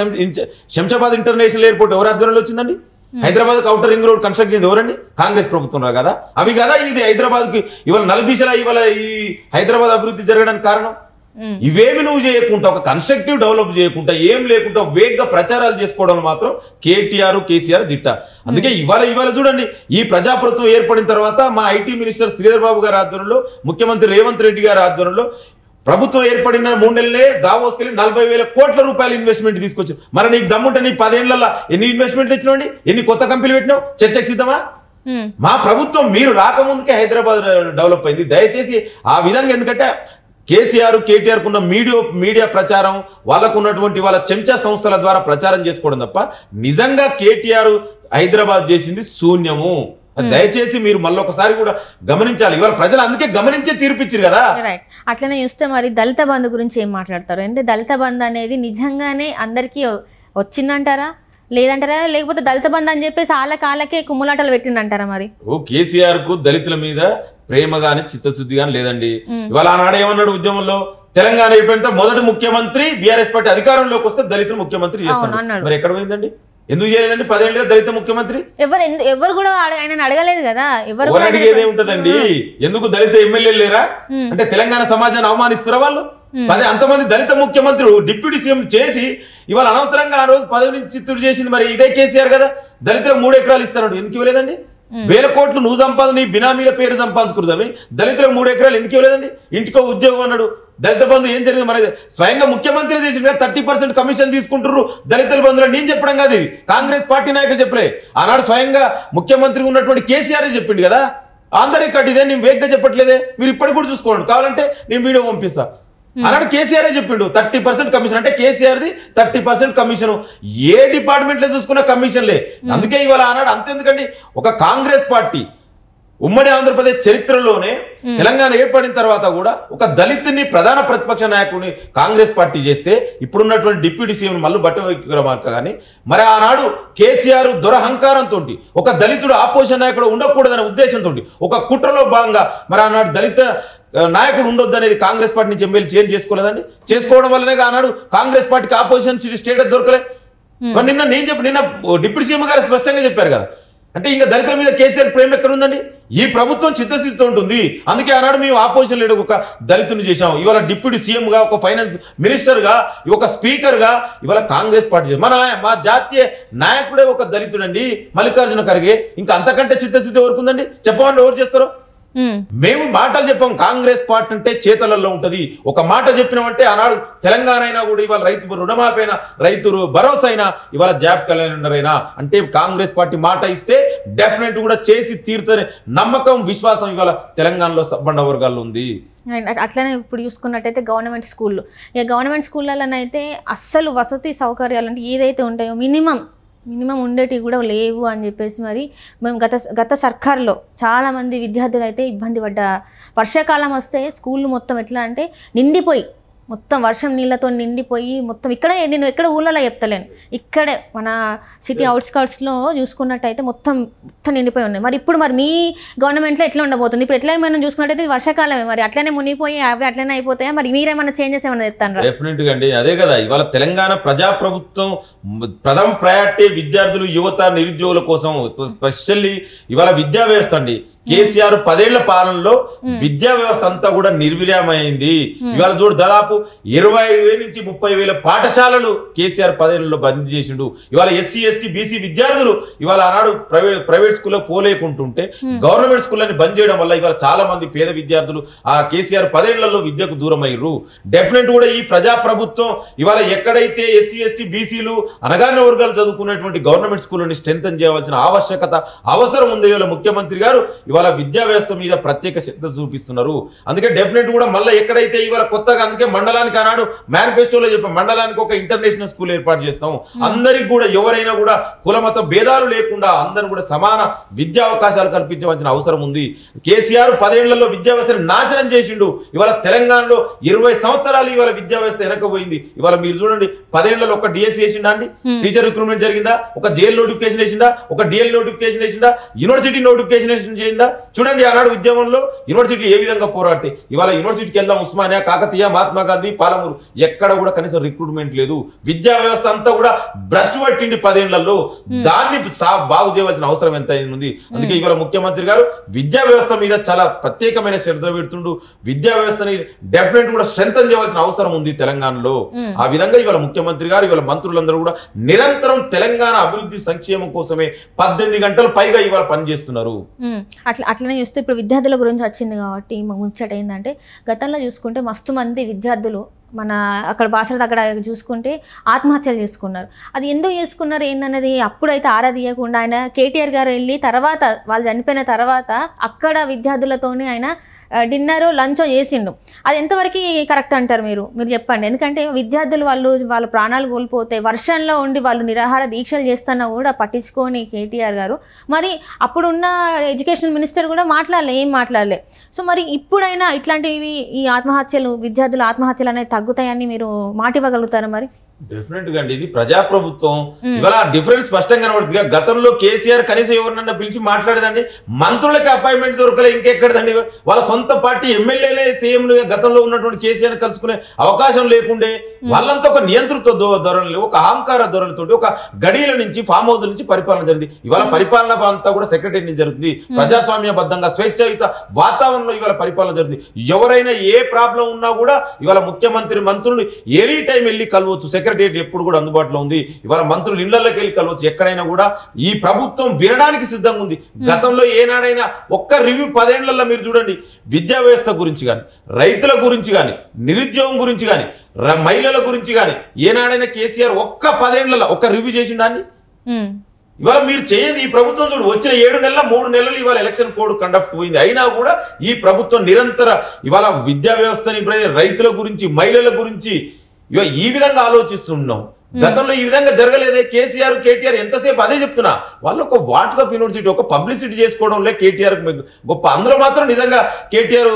శంషాబాద్ ఇంటర్నేషనల్ ఎయిర్పోర్ట్ ఎవరి ఆధ్వర్యంలో వచ్చిందండి? Hyderabad outer ring road construct చేసింది ఎవరండి? కాంగ్రెస్ ప్రభుత్వం కదా. అవి కదా ఇది హైదరాబాద్కి ఇవాళ నలుదిశలా ఇవాళ ఈ హైదరాబాద్ అభివృద్ధి జరగడానికి కారణం. ఇవేమి నువ్వు చేయకుండా ఒక కన్స్ట్రక్టివ్ డెవలప్ చేయకుండా ఏం లేకుండా వేగ్గా ప్రచారాలు చేసుకోవడం మాత్రం కేటీఆర్ కేసీఆర్ దిట్ట. అందుకే ఇవాళ చూడండి, ఈ ప్రజాప్రభుత్వం ఏర్పడిన తర్వాత మా ఐటీ మినిస్టర్ శ్రీధర్ బాబు గారి ఆధ్వర్యంలో, ముఖ్యమంత్రి రేవంత్ రెడ్డి గారి ఆధ్వర్యంలో ప్రభుత్వం ఏర్పడిన 3 నెలలే దావోస్కెళ్ళి 40,000 కోట్ల రూపాయల ఇన్వెస్ట్మెంట్ తీసుకొచ్చు. మరి నీకు దమ్ముంటే నీ 10 ఏళ్లలో ఎన్ని ఇన్వెస్ట్మెంట్ తెచ్చినావండి? ఎన్ని కొత్త కంపెనీలు పెట్టినావు? చర్చకు సిద్ధమా? మా ప్రభుత్వం మీరు రాకముందుకే హైదరాబాద్ డెవలప్ అయింది. దయచేసి ఆ విధంగా, ఎందుకంటే కేసీఆర్ కేటీఆర్ కున్న మీడియా ప్రచారం, వాళ్ళకు ఉన్నటువంటి వాళ్ళ చెంచా సంస్థల ద్వారా ప్రచారం చేసుకోవడం తప్ప నిజంగా కేటీఆర్ హైదరాబాద్ చేసింది శూన్యము. దయచేసి మీరు మళ్ళొకసారి కూడా గమనించాలి. ఇవాళ ప్రజలు అందుకే గమనించే తీర్పిచ్చారు కదా. రైట్. అట్లనే చూస్తే మరి దళిత బంధు గురించి ఏం మాట్లాడతారు? అంటే దళిత బంధు అనేది నిజంగానే అందరికీ వచ్చిందంటారా, లేదంటారా, లేకపోతే దళిత బంధు అని చెప్పేసి కాళ్ళకే కుమ్ములాటలు పెట్టిండంటారా? మరి కేసీఆర్ కు దళితుల మీద ప్రేమ గాని చిత్తశుద్ధి గాని లేదండి. ఇవాళ ఆనాడు ఏమన్నాడు ఉద్యమంలో, తెలంగాణ అయిపోయిన మొదటి ముఖ్యమంత్రి బీఆర్ఎస్ పార్టీ అధికారంలోకి వస్తే దళితులు ముఖ్యమంత్రి చేస్తాడు. మరి ఎక్కడ పోయిందండి? ఎందుకు చేయలేదండి? 10 ఏళ్ళుగా దళిత ముఖ్యమంత్రి ఎవరు కూడా ఆయన అడగలేదు కదా. ఎవరు అడిగేదే ఉంటదండి. ఎందుకు దళిత ఎమ్మెల్యేలు లేరా అంటే తెలంగాణ సమాజాన్ని అవమానిస్తారా వాళ్ళు? అంతమంది దళిత ముఖ్యమంత్రులు డిప్యూటీ సీఎం చేసి ఇవాళ అనవసరంగా ఆ రోజు పదవి నుంచి చిత్తూరు చేసింది మరి ఇదే కేసీఆర్ కదా. దళితులకు 3 ఎకరాలు ఇస్తాడు, ఎందుకు ఇవ్వలేదండి? 1000 కోట్లు నువ్వు సంపాదన బినామీల పేరు సంపాదించుకున్నావు, దళితులకు 3 ఎకరాలు ఎందుకు ఇవ్వలేదండి? ఇంటికో ఉద్యోగం అన్నాడు. దళిత బంధు ఏం జరిగింది? మరి స్వయంగా ముఖ్యమంత్రి చేసిన 30% కమిషన్ తీసుకుంటారు దళితుల బంధువులు. నేను చెప్పడం కాదు, ఇది కాంగ్రెస్ పార్టీ నాయకులు చెప్పలే. ఆనాడు స్వయంగా ముఖ్యమంత్రి ఉన్నటువంటి కేసీఆర్ చెప్పిండు కదా. ఆంధ్ర రికార్డు ఇదే, నేను వేగ్గా చెప్పట్లేదే, మీరు ఇప్పటికి కూడా చూసుకోండి, కావాలంటే నేను వీడియో పంపిస్తా. అన్నాడు కేసీఆర్ చెప్పిండు 30% కమిషన్. అంటే కేసీఆర్ది 30% కమిషన్. ఏ డిపార్ట్మెంట్లో చూసుకున్న కమిషన్లే. అందుకే ఇవాళ ఆనాడు అంతెందుకండి, ఒక కాంగ్రెస్ పార్టీ ఉమ్మడి ఆంధ్రప్రదేశ్ చరిత్రలోనే తెలంగాణ ఏర్పడిన తర్వాత కూడా ఒక దళితుని ప్రధాన ప్రతిపక్ష నాయకుడిని కాంగ్రెస్ పార్టీ చేస్తే ఇప్పుడున్నటువంటి డిప్యూటీ సీఎం మల్లు భట్టి విక్రమార్క కానీ మరి ఆనాడు కేసీఆర్ దురహంకారంతో ఒక దళితుడు ఆపోజిషన్ నాయకుడు ఉండకూడదనే ఉద్దేశంతో ఒక కుట్రలో భాగంగా మరి ఆనాడు దళిత నాయకుడు ఉండొద్దు అనేది కాంగ్రెస్ పార్టీ నుంచి ఎమ్మెల్యే చేంజ్ చేసుకోలేదండి. చేసుకోవడం వల్లనే ఆనాడు కాంగ్రెస్ పార్టీకి ఆపోజిషన్ స్టేటస్ దొరకలే. మరి నిన్న డిప్యూటీ సీఎం గారు స్పష్టంగా చెప్పారు కదా. అంటే ఇంకా దళితుల మీద కేసీఆర్ ప్రేమ ఎక్కడ ఉందండి? ఈ ప్రభుత్వం చిత్తశుద్ధితో ఉంటుంది. అందుకే ఆనాడు మేము ఆపోజిషన్ లీడర్ ఒక దళితుని చేశాం. ఇవాళ డిప్యూటీ సీఎంగా, ఒక ఫైనాన్స్ మినిస్టర్గా, ఒక స్పీకర్గా ఇవాళ కాంగ్రెస్ పార్టీ మా జాతీయ నాయకుడే ఒక దళితుడండి మల్లికార్జున ఖర్గే. ఇంకా అంతకంటే చిత్తశుద్ధి ఎవరికి ఉందండి? చెప్పమని ఎవరు చేస్తారు? మేము మాటలు చెప్పాం. కాంగ్రెస్ పార్టీ అంటే చేతలలో ఉంటది. ఒక మాట చెప్పినామంటే ఆనాడు తెలంగాణ అయినా కూడా ఇవాళ రైతు రుణమాఫీ అయినా, రైతు భరోసా అయినా, ఇవాళ జాబ్ క్యాలెండర్ అయినా, అంటే కాంగ్రెస్ పార్టీ మాట ఇస్తే డెఫినెట్ కూడా చేసి తీరుతనే నమ్మకం, విశ్వాసం ఇవాళ తెలంగాణలో సబ్బండ వర్గాల్లో ఉంది. అట్లనే ఇప్పుడు చూసుకున్నట్టయితే గవర్నమెంట్ స్కూళ్ళు, ఇక గవర్నమెంట్ స్కూళ్ళలోనైతే అస్సలు వసతి సౌకర్యాలు అంటే ఏదైతే ఉంటాయో మినిమం ఉండేటివి కూడా లేవు అని చెప్పేసి మరి మేము గత సర్కార్లో చాలామంది విద్యార్థులు అయితే ఇబ్బంది పడ్డ. వర్షాకాలం వస్తే స్కూళ్ళు మొత్తం ఎట్లా అంటే నిండిపోయి, మొత్తం వర్షం నీళ్ళతో నిండిపోయి మొత్తం ఇక్కడే, నేను ఎక్కడ ఊళ్ళలో చెప్తలేను, ఇక్కడే మన సిటీ అవుట్స్కర్ట్స్లో చూసుకున్నట్టయితే మొత్తం నిండిపోయి ఉన్నాయి. మరి ఇప్పుడు మరి మీ గవర్నమెంట్లో ఎట్లా ఉండబోతుంది? ఇప్పుడు ఎట్లా మనం చూసుకున్నట్టయితే వర్షాకాలమే, మరి అట్లనే మునిగిపోయి అవి అట్లనే అయిపోతాయా? మరి మీరేమన్నా చేంజెస్ ఏమైనా చెప్తాను? డెఫినెట్గా అండి, అదే కదా ఇవాళ తెలంగాణ ప్రజాప్రభుత్వం ప్రథమ ప్రయారిటీ విద్యార్థులు, యువత, నిరుద్యోగుల కోసం. స్పెషల్లీ ఇవాళ విద్యా వ్యవస్థ అండి. కేసీఆర్ 10 ఏళ్ల పాలనలో విద్యా వ్యవస్థ అంతా కూడా నిర్వీర్యమైంది. ఇవాళ చూడు దాదాపు 20,000 నుంచి 30,000 పాఠశాలలు కేసీఆర్ 10 ఏళ్లలో బంద్ చేసిండు. ఇవాళ ఎస్సీ, ఎస్టీ, బీసీ విద్యార్థులు ఇవాళ ఆనాడు ప్రైవేట్ స్కూల్లో పోలేకుంటుంటే గవర్నమెంట్ స్కూళ్ళని బంద్ చేయడం వల్ల ఇవాళ చాలా మంది పేద విద్యార్థులు ఆ కేసీఆర్ 10 ఏళ్లలో విద్యకు దూరం అయ్యారు. డెఫినెట్ కూడా ఈ ప్రజా ప్రభుత్వం ఇవాళ ఎక్కడైతే ఎస్సీ, ఎస్టీ, బీసీలు అనగారిన వర్గాలు చదువుకునేటువంటి గవర్నమెంట్ స్కూళ్ళని స్ట్రెంథన్ చేయవలసిన ఆవశ్యకత, అవసరం ఉంది. ఇవాళ ముఖ్యమంత్రి గారు ఇవాళ విద్యా వ్యవస్థ మీద ప్రత్యేక శ్రద్ధ చూపిస్తున్నారు. అందుకే డెఫినెట్ కూడా మళ్ళీ ఎక్కడైతే ఇవాళ కొత్తగా, అందుకే మండలానికి ఆనాడు మేనిఫెస్టోలో చెప్పాం, మండలానికి ఒక ఇంటర్నేషనల్ స్కూల్ ఏర్పాటు చేస్తాం. అందరికి కూడా ఎవరైనా కూడా కులమత భేదాలు లేకుండా అందరూ కూడా సమాన విద్యా అవకాశాలు కల్పించవలసిన అవసరం ఉంది. కేసీఆర్ 10 ఏళ్లలో విద్యా వ్యవస్థను నాశనం చేసిండు. ఇవాళ తెలంగాణలో 20 సంవత్సరాలు ఇవాళ విద్యా వ్యవస్థ వెనకపోయింది. ఇవాళ మీరు చూడండి, 10 ఏళ్లలో ఒక డిఎస్సీ వేసిండా అండి? టీచర్ రిక్రూట్మెంట్ జరిగిందా? ఒక జైల్ నోటిఫికేషన్ వేసిందా? ఒక డిఎల్ నోటిఫికేషన్ వేసిందా? యూనివర్సిటీ నోటిఫికేషన్ వేసిందా? చేసిండా? చూడండి ఆనాడు ఉద్యమంలో యూనివర్సిటీ ఏ విధంగా పోరాడితే ఇవాళ యూనివర్సిటీకి వెళ్దాం, ఉస్మానియా, కాకతీయ, మహాత్మా గాంధీ, పాలమూరు, ఎక్కడ కూడా కనీసం రిక్రూట్మెంట్ లేదు. విద్యా వ్యవస్థ అంతా కూడా భ్రష్టు పట్టిండి 10 ఏళ్లలో. దాన్ని బాగు చేయవలసిన అవసరం ఎంత ఉంది. అందుకే ఇవాళ ముఖ్యమంత్రి గారు విద్యా వ్యవస్థ మీద చాలా ప్రత్యేకమైన శ్రద్ధ పెడుతుండు. విద్యా వ్యవస్థని డెఫినెట్ కూడా స్ట్రెంథన్ చేయవలసిన అవసరం ఉంది తెలంగాణలో. ఆ విధంగా ఇవాళ ముఖ్యమంత్రి గారు ఇవాళ మంత్రులందరూ కూడా నిరంతరం తెలంగాణ అభివృద్ధి సంక్షేమం కోసమే 18 గంటలు పైగా ఇవాళ పనిచేస్తున్నారు. అట్లనే చూస్తే ఇప్పుడు విద్యార్థుల గురించి వచ్చింది కాబట్టి ముచ్చట ఏంటంటే, గతంలో చూసుకుంటే మస్తు మంది విద్యార్థులు మన అక్కడ భాషల దగ్గర చూసుకుంటే ఆత్మహత్యలు చేసుకున్నారు. అది ఎందుకు చేసుకున్నారు ఏందన్నది అప్పుడైతే ఆరా తీయకుండా ఆయన కేటీఆర్ గారు వెళ్ళి తర్వాత వాళ్ళు చనిపోయిన తర్వాత అక్కడ విద్యార్థులతోనే ఆయన డిన్నర్ లంచ్ చేసిండు. అది ఎంతవరకు కరెక్ట్ అంటారు మీరు చెప్పండి. ఎందుకంటే విద్యార్థులు వాళ్ళ ప్రాణాలు కోల్పోతే వర్షంలో ఉండి వాళ్ళు నిరాహార దీక్షలు చేస్తున్నా కూడా పట్టించుకొని కేటీఆర్ గారు, మరి అప్పుడున్న ఎడ్యుకేషన్ మినిస్టర్ కూడా ఏం మాట్లాడలే. సో మరి ఇప్పుడైనా ఇట్లాంటివి ఈ ఆత్మహత్యలు విద్యార్థుల ఆత్మహత్యలు అనేది తగ్గుతాయని మీరు మాట ఇవ్వగలుగుతారా? మరి డెఫినెట్ గా అండి, ఇది ప్రజాప్రభుత్వం. ఇవాళ డిఫరెన్స్ స్పష్టంగా కనబడుతుంది. గతంలో కేసీఆర్ కనీసం ఎవరినన్నా పిలిచి మాట్లాడేదండి, మంత్రులకి అపాయింట్మెంట్ దొరకలే, ఇంకెక్కడదండి. వాళ్ళ సొంత పార్టీ ఎమ్మెల్యేలే సీఎం గతంలో ఉన్నటువంటి కేసీఆర్ కలుసుకునే అవకాశం లేకుండే. వాళ్ళంతా ఒక నియంతృత్వ ధోరణి, ఒక అహంకార ధోరణితో ఒక గడియల నుంచి ఫామ్ హౌస్ నుంచి పరిపాలన జరిగింది. ఇవాళ పరిపాలన అంతా కూడా సెక్రటరీ నుంచి జరుగుతుంది. ప్రజాస్వామ్యబద్ధంగా స్వేచ్ఛాయుత వాతావరణంలో ఇవాళ పరిపాలన జరుగుతుంది. ఎవరైనా ఏ ప్రాబ్లం ఉన్నా కూడా ఇవాళ ముఖ్యమంత్రి మంత్రులు ఎనీ టైం వెళ్ళి కలవచ్చు. సెక్రటరియట్ ఎప్పుడు కూడా అందుబాటులో ఉంది. ఇవాళ మంత్రులు ఇళ్లలోకి వెళ్ళి కలవచ్చు. ఎక్కడైనా కూడా ఈ ప్రభుత్వం వినడానికి సిద్ధంగా ఉంది. గతంలో ఏనాడైనా ఒక్క రివ్యూ 10 ఏళ్లలో మీరు చూడండి, విద్యా వ్యవస్థ గురించి కానీ, రైతుల గురించి కానీ, నిరుద్యోగం గురించి కానీ, మహిళల గురించి కానీ ఏనాడైనా కేసీఆర్ ఒక్క 10 ఏళ్లలో ఒక్క రివ్యూ చేసిండాన్ని? ఇవాళ మీరు చేయండి. ఈ ప్రభుత్వం చూడు, వచ్చిన 7 నెలల 3 నెలలు ఇవాళ ఎలక్షన్ కోడ్ కండక్ట్ పోయింది. అయినా కూడా ఈ ప్రభుత్వం నిరంతర ఇవాళ విద్యా వ్యవస్థని, రైతుల గురించి, మహిళల గురించి ఇవాళ ఈ విధంగా ఆలోచిస్తున్నాం. గతంలో ఈ విధంగా జరగలేదే. కేసీఆర్ కేటీఆర్ ఎంతసేపు అదే చెప్తున్నా. వాళ్ళు ఒక వాట్సాప్ యూనివర్సిటీ, ఒక పబ్లిసిటీ చేసుకోవడంలో కేటీఆర్ గొప్ప. అందులో మాత్రం నిజంగా కేటీఆర్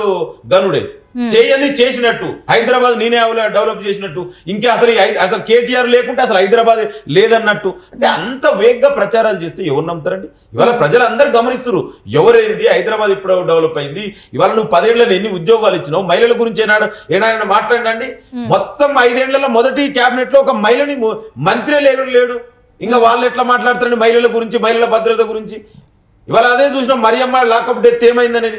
గనుడే. చేయని చేసినట్టు, హైదరాబాద్ నేనే డెవలప్ చేసినట్టు, ఇంకా అసలు కేటీఆర్ లేకుంటే అసలు హైదరాబాద్ లేదన్నట్టు. అంటే అంత వేగంగా ప్రచారాలు చేస్తే ఎవరు నమ్ముతారండి? ఇవాళ ప్రజలందరూ గమనిస్తున్నారు ఎవరేంది, హైదరాబాద్ ఇప్పుడు డెవలప్ అయింది. ఇవాళ నువ్వు 10 ఏళ్లలో ఎన్ని ఉద్యోగాలు ఇచ్చినావు? మహిళల గురించి ఏనాడు మాట్లాడినండి? మొత్తం 5 ఏళ్లలో మొదటి క్యాబినెట్ లో ఒక మహిళని మంత్రి లేడు. ఇంకా వాళ్ళు ఎట్లా మాట్లాడతారండి మహిళల గురించి, మహిళల భద్రత గురించి? ఇవాళ అదే చూసిన మరియమ్మ లాకప్ డెత్ ఏమైందనేది.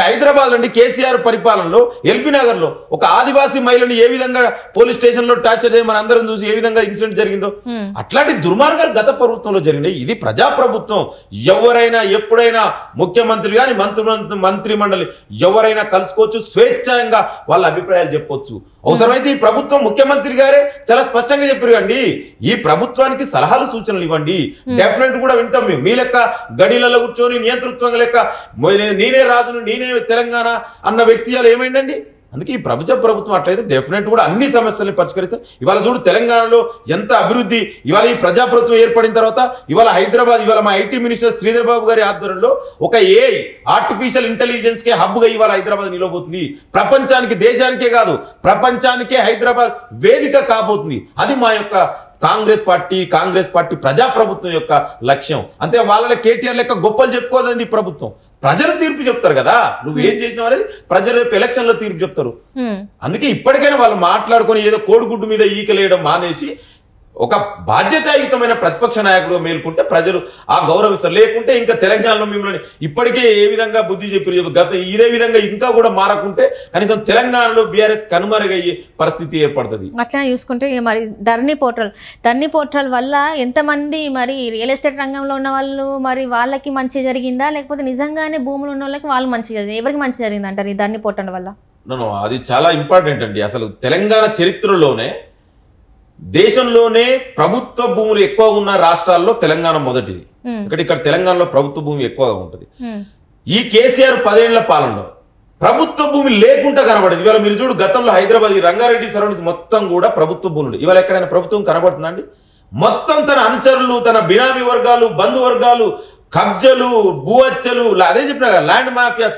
హైదరాబాద్ అండి కేసీఆర్ పరిపాలనలో ఎల్బీ నగర్ లో ఒక ఆదివాసీ మహిళని ఏ విధంగా పోలీస్ స్టేషన్ లో టార్చర్ చేయమని అందరం చూసి ఏ విధంగా ఇన్సిడెంట్ జరిగిందో, అట్లాంటి దుర్మార్గాలు గత ప్రభుత్వంలో జరిగినాయి. ఇది ప్రజాప్రభుత్వం. ఎవరైనా ఎప్పుడైనా ముఖ్యమంత్రి గాని మంత్రి మండలి ఎవరైనా కలుసుకోవచ్చు, స్వేచ్ఛంగా వాళ్ళ అభిప్రాయాలు చెప్పొచ్చు. అవసరమైతే ఈ ప్రభుత్వం ముఖ్యమంత్రి గారే చాలా స్పష్టంగా చెప్పారు అండి, ఈ ప్రభుత్వానికి సలహాలు సూచనలు ఇవ్వండి. డెఫినెట్ కూడా వింటాం మేము. మీ లెక్క గడిలలో కూర్చొని నియంతృత్వం లెక్క నేనే రాజును, నేనే తెలంగాణ అన్న వ్యక్తి ఏమైందండి? అందుకే ఈ ప్రభుత్వం అట్లయితే డెఫినెట్ కూడా అన్ని సమస్యల్ని పరిష్కరిస్తారు. ఇవాళ చూడు తెలంగాణలో ఎంత అభివృద్ధి. ఇవాళ ఈ ప్రజాప్రభుత్వం ఏర్పడిన తర్వాత ఇవాళ హైదరాబాద్, ఇవాళ మా ఐటీ మినిస్టర్ శ్రీధర్ బాబు గారి ఆధ్వర్యంలో ఒక ఏఐ ఆర్టిఫిషియల్ ఇంటెలిజెన్స్ కే హబ్ గా ఇవాళ హైదరాబాద్ నిలవబోతుంది. ప్రపంచానికి, దేశానికే కాదు ప్రపంచానికే హైదరాబాద్ వేదిక కాబోతుంది. అది మా యొక్క కాంగ్రెస్ పార్టీ ప్రజాప్రభుత్వం యొక్క లక్ష్యం. అంతే. వాళ్ళ కేటీఆర్ లెక్క గొప్పలు చెప్పుకోదండి ప్రభుత్వం. ప్రజలు తీర్పు చెప్తారు కదా, నువ్వు ఏం చేసినావు అనేది ప్రజలు రేపు ఎలక్షన్ లో తీర్పు చెప్తారు. అందుకే ఇప్పటికైనా వాళ్ళు మాట్లాడుకొని ఏదో కోడిగుడ్డు మీద ఈకలేయడం మానేసి ఒక బాధ్యతాయుతమైన ప్రతిపక్ష నాయకుడు మేల్కుంటే ప్రజలు ఆ గౌరవిస్తారు. లేకుంటే ఇంకా తెలంగాణలో మిమ్మల్ని ఇప్పటికే ఏ విధంగా బుద్ధి చెప్పారు గత ఇదే విధంగా ఇంకా కూడా మారకుంటే కనీసం తెలంగాణలో బీఆర్ఎస్ కనుమరుగయ్యే పరిస్థితి ఏర్పడుతుంది. అట్లా చూసుకుంటే మరి ధరణి పోర్టల్ వల్ల ఎంతమంది మరి రియల్ ఎస్టేట్ రంగంలో ఉన్న వాళ్ళు మరి వాళ్ళకి మంచి జరిగిందా, లేకపోతే నిజంగానే భూములు ఉన్న వాళ్ళకి వాళ్ళు మంచి జరిగింది, ఎవరికి మంచి జరిగింది అంటారు ఈ ధరణి పోర్టల్ వల్ల? అది చాలా ఇంపార్టెంట్ అండి. అసలు తెలంగాణ చరిత్రలోనే దేశంలోనే ప్రభుత్వ భూములు ఎక్కువ ఉన్న రాష్ట్రాల్లో తెలంగాణ మొదటిది. ఎందుకంటే ఇక్కడ తెలంగాణలో ప్రభుత్వ భూమి ఎక్కువగా ఉంటుంది. ఈ కేసీఆర్ 10 ఏళ్ల పాలనలో ప్రభుత్వ భూమి లేకుండా కనబడేది. ఇవాళ మీరు చూడు, గతంలో హైదరాబాద్ రంగారెడ్డి సరౌండింగ్స్ మొత్తం కూడా ప్రభుత్వ భూములు. ఇవాళ ఎక్కడైనా ప్రభుత్వం కనబడుతుందండి? మొత్తం తన అనుచరులు, తన బినామీ వర్గాలు, బంధువర్గాలు, కబ్జలు, భూ హత్యలు, అదే చెప్పిన ల్యాండ్ మాఫియా,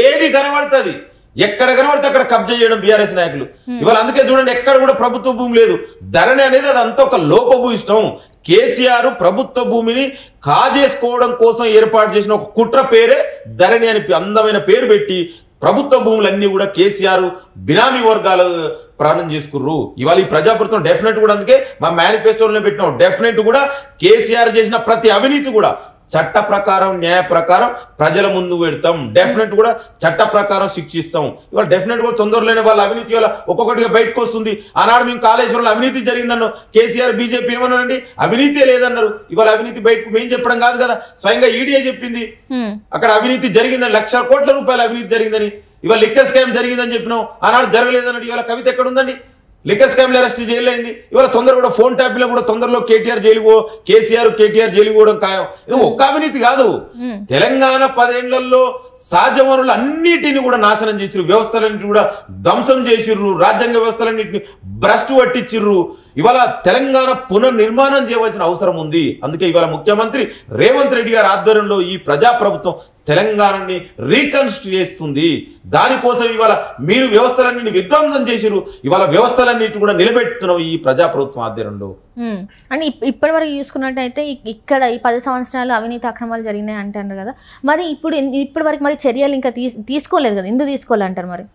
ఏది కనబడుతుంది? ఎక్కడ కనబడితే అక్కడ కబ్జా చేయడం బీఆర్ఎస్ నాయకులు. ఇవాళ అందుకే చూడండి ఎక్కడ కూడా ప్రభుత్వ భూమి లేదు. ధరణి అనేది అదంతా ఒక లోపభూయిష్టం. కేసీఆర్ ప్రభుత్వ భూమిని కాజేసుకోవడం కోసం ఏర్పాటు చేసిన ఒక కుట్ర పేరే ధరణి అని అందమైన పేరు పెట్టి ప్రభుత్వ భూములన్నీ కూడా కేసీఆర్ బినామీ వర్గాలు ప్రాణం చేసుకుర్రు. ఇవాళ ఈ ప్రజాప్రభుత్వం డెఫినెట్ కూడా అందుకే మా మేనిఫెస్టోలో పెట్టినాం. డెఫినెట్ కూడా కేసీఆర్ చేసిన ప్రతి అవినీతి కూడా చట్ట ప్రకారం న్యాయ ప్రకారం ప్రజల ముందు పెడతాం. డెఫినెట్ కూడా చట్ట ప్రకారం శిక్షిస్తాం. ఇవాళ డెఫినెట్ కూడా తొందరలోనే వాళ్ళ అవినీతి వల్ల ఒక్కొక్కటిగా బయటకు వస్తుంది. ఆనాడు మేము కాళేశ్వరంలో అవినీతి జరిగిందన్నాం, కేసీఆర్ బీజేపీ ఏమన్నారండి అవినీతే లేదన్నారు. ఇవాళ అవినీతి బయటకు మేము చెప్పడం కాదు కదా, స్వయంగా ఈడీఏ చెప్పింది అక్కడ అవినీతి జరిగిందని, 1,00,000 కోట్ల రూపాయల అవినీతి జరిగిందని. ఇవాళ లిక్కర్ స్కామ్ జరిగిందని చెప్పినాం, ఆనాడు జరగలేదన్నాడు. ఇవాళ కవిత ఎక్కడ ఉందండి? లిక్కర్ స్కామ్లో అరెస్ట్ జైలు అయింది. ఇవాళ తొందర కూడా ఫోన్ ట్యాప్లో కూడా తొందరలో కేటీఆర్ జైలు పోవడం ఖాయం. ఇది ఒక్క అవినీతి కాదు. తెలంగాణ 10 ఏళ్లలో సహజ వనరులు అన్నిటిని కూడా నాశనం చేసిర్రు, వ్యవస్థలన్నింటినీ కూడా ధ్వంసం చేసిర్రు, రాజ్యాంగ వ్యవస్థలన్నింటినీ భ్రష్టు పట్టించిర్రు. ఇవాళ తెలంగాణ పునర్నిర్మాణం చేయవలసిన అవసరం ఉంది. అందుకే ఇవాళ ముఖ్యమంత్రి రేవంత్ రెడ్డి గారి ఆధ్వర్యంలో ఈ ప్రజాప్రభుత్వం తెలంగాణని రీకన్స్ట్రక్ట్ చేస్తుంది. దానికోసం ఇవాళ మీరు వ్యవస్థలన్నింటినీ విధ్వంసం చేసిర్రు, ఇవాళ వ్యవస్థలన్నిటి కూడా నిలబెడుతున్నాం ఈ ప్రజాప్రభుత్వం ఆధ్వర్యంలో. అని ఇప్పటి వరకు చూసుకున్నట్టయితే ఇక్కడ ఈ 10 సంవత్సరాలు అవినీతి అక్రమాలు జరిగినాయి అంటారు కదా, మరి ఇప్పటి వరకు మరి చర్యలు ఇంకా తీసుకోలేదు కదా, ఎందుకు తీసుకోవాలంటారు మరి?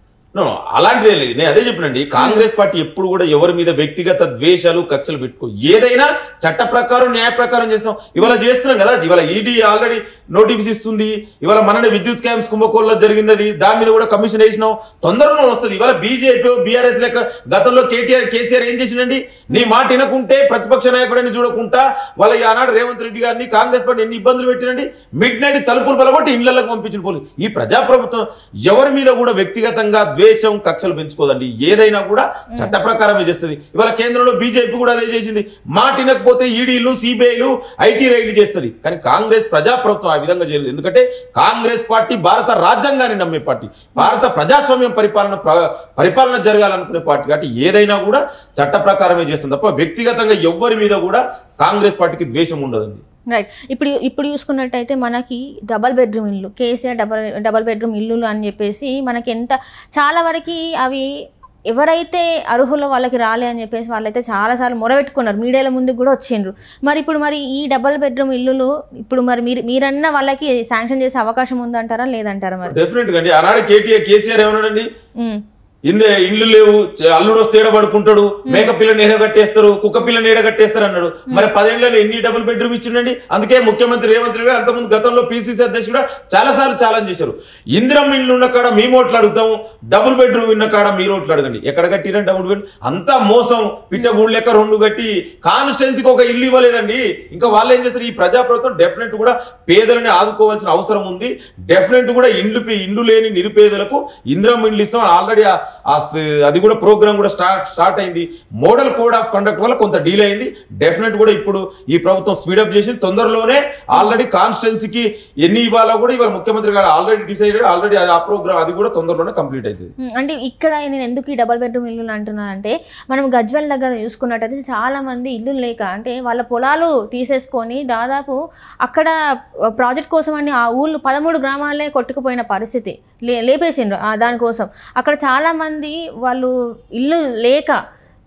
అలాంటిదే లేదు. నేను అదే చెప్పినండి, కాంగ్రెస్ పార్టీ ఎప్పుడు కూడా ఎవరి మీద వ్యక్తిగత ద్వేషాలు కక్షలు పెట్టుకో, ఏదైనా చట్ట ప్రకారం న్యాయ ప్రకారం చేస్తాం. ఇవాళ చేస్తున్నాం కదా, ఇవాళ ఈడీ ఆల్రెడీ నోటీస్ ఇస్తుంది. ఇవాళ మననే విద్యుత్ స్కామ్స్ కుంభకోణంలో జరిగింది, దాని మీద కూడా కమిషన్ వేసినాం, తొందరలో వస్తుంది. ఇవాళ బీజేపీ బీఆర్ఎస్ లెక్క గతంలో కేసీఆర్ ఏం చేసిండండి? నీ మాట వినకుంటే ప్రతిపక్ష నాయకుడిని చూడకుండా వాళ్ళ ఆనాడు రేవంత్ రెడ్డి గారిని కాంగ్రెస్ పార్టీ ఎన్ని ఇబ్బందులు పెట్టినండి. మిడ్ నైట్ తలుపులు బలగొట్టి ఇళ్లకు పంపించిన పోలీసు. ఈ ప్రజాప్రభుత్వం ఎవరి మీద కూడా వ్యక్తిగతంగా ద్వేషం కక్షలు పెంచుకోదండి, ఏదైనా కూడా చట్ట ప్రకారమే చేస్తుంది. ఇవాళ కేంద్రంలో బీజేపీ కూడా అదే చేసింది. మాట వినకపోతే ఈడీలు సిబిఐలు ఐటీ రైడ్లు చేస్తుంది. కానీ కాంగ్రెస్ ప్రజాప్రభుత్వం ఆ విధంగా చేయలేదు. ఎందుకంటే కాంగ్రెస్ పార్టీ భారత రాజ్యాంగాన్ని నమ్మే పార్టీ, భారత ప్రజాస్వామ్యం పరిపాలన జరగాలనుకునే పార్టీ. కాబట్టి ఏదైనా కూడా చట్ట ప్రకారమే చేస్తుంది తప్ప వ్యక్తిగతంగా ఎవ్వరి మీద కూడా కాంగ్రెస్ పార్టీకి ద్వేషం ఉండదండి. రైట్. ఇప్పుడు చూసుకున్నట్టయితే మనకి డబల్ బెడ్రూమ్ ఇల్లు, కేసీఆర్ డబల్ బెడ్రూమ్ ఇల్లులు అని చెప్పేసి మనకి చాలా వరకు అవి ఎవరైతే అర్హులో వాళ్ళకి రాలే అని చెప్పేసి వాళ్ళైతే చాలాసార్లు మొరబెట్టుకున్నారు, మీడియాల ముందుకు కూడా వచ్చిండ్రు. మరి ఈ డబల్ బెడ్రూమ్ ఇల్లులు ఇప్పుడు మరి మీరన్నా వాళ్ళకి శాంక్షన్ చేసే అవకాశం ఉందంటారా లేదంటారా? మరి డెఫినెట్గా అండి. ఆనాడు కేసీఆర్ ఏమన్నాడండి, ఇండ్లు లేవు, అల్లుడు వస్తే ఏడబడుకుంటాడు, మేక పిల్లని ఏడగట్టేస్తారు, కుక్క పిల్లని ఏడగట్టేస్తారు అన్నాడు. మరి 10 ఏళ్లలో ఎన్ని డబుల్ బెడ్రూమ్ ఇచ్చిండండి? అందుకే ముఖ్యమంత్రి రేవంత్ రెడ్డి అంతకుముందు గతంలో పిసిసి అధ్యక్షుడు చాలా సార్లు ఛాలెంజ్ చేశారు. ఇందిరం ఇల్లు ఉన్న కాడ మేము ఓట్లు అడుగుతాం, డబుల్ బెడ్రూమ్ ఉన్న కాడ మీరు ఓట్లు అడగండి. ఎక్కడ కట్టిరండి డబుల్ బెడ్? అంతా మోసం, పిట్టగూడు లెక్క 2 కట్టి కాన్స్టిట్యున్సీకి ఒక ఇల్లు ఇవ్వలేదండి. ఇంకా వాళ్ళు ఏం చేస్తారు? ఈ ప్రజాప్రభుత్వం డెఫినెట్ కూడా పేదలని ఆదుకోవాల్సిన అవసరం ఉంది. డెఫినెట్ కూడా ఇండ్లు లేని నిరుపేదలకు ఇందిరం ఇండ్లు ఇస్తాం. ఆల్రెడీ అది కూడా ప్రోగ్రామ్ కూడా స్టార్ట్ అయింది. మోడల్ కోడ్ ఆఫ్ కండక్ట్ వల్ల కొంత డీల్ అయింది. డెఫినెట్ కూడా ఇప్పుడు ఈ ప్రభుత్వం స్పీడప్ చేసి తొందరలోనే ఆల్రెడీ కాన్స్టిట్యున్సీకి ఎన్ని ఇవ్వాలో కూడా ఇవాళ ముఖ్యమంత్రి గారు ఆల్రెడీ డిసైడెడ్. ఆల్రెడీ ఆ ప్రోగ్రామ్ అది కూడా తొందరలోనే కంప్లీట్ అవుతుంది. అంటే ఇక్కడ నేను ఎందుకు ఈ డబల్ బెడ్రూమ్ ఇల్లు అంటున్నా అంటే, మనం గజ్వెల్ దగ్గర చూసుకున్నట్టయితే చాలా మంది ఇల్లు లేక అంటే వాళ్ళ పొలాలు తీసేసుకొని దాదాపు అక్కడ ప్రాజెక్ట్ కోసం అని ఆ ఊళ్ళు 13 గ్రామాలే కొట్టుకుపోయిన పరిస్థితి, లేపేసిండ్రు దానికోసం. అక్కడ చాలామంది వాళ్ళు ఇల్లు లేక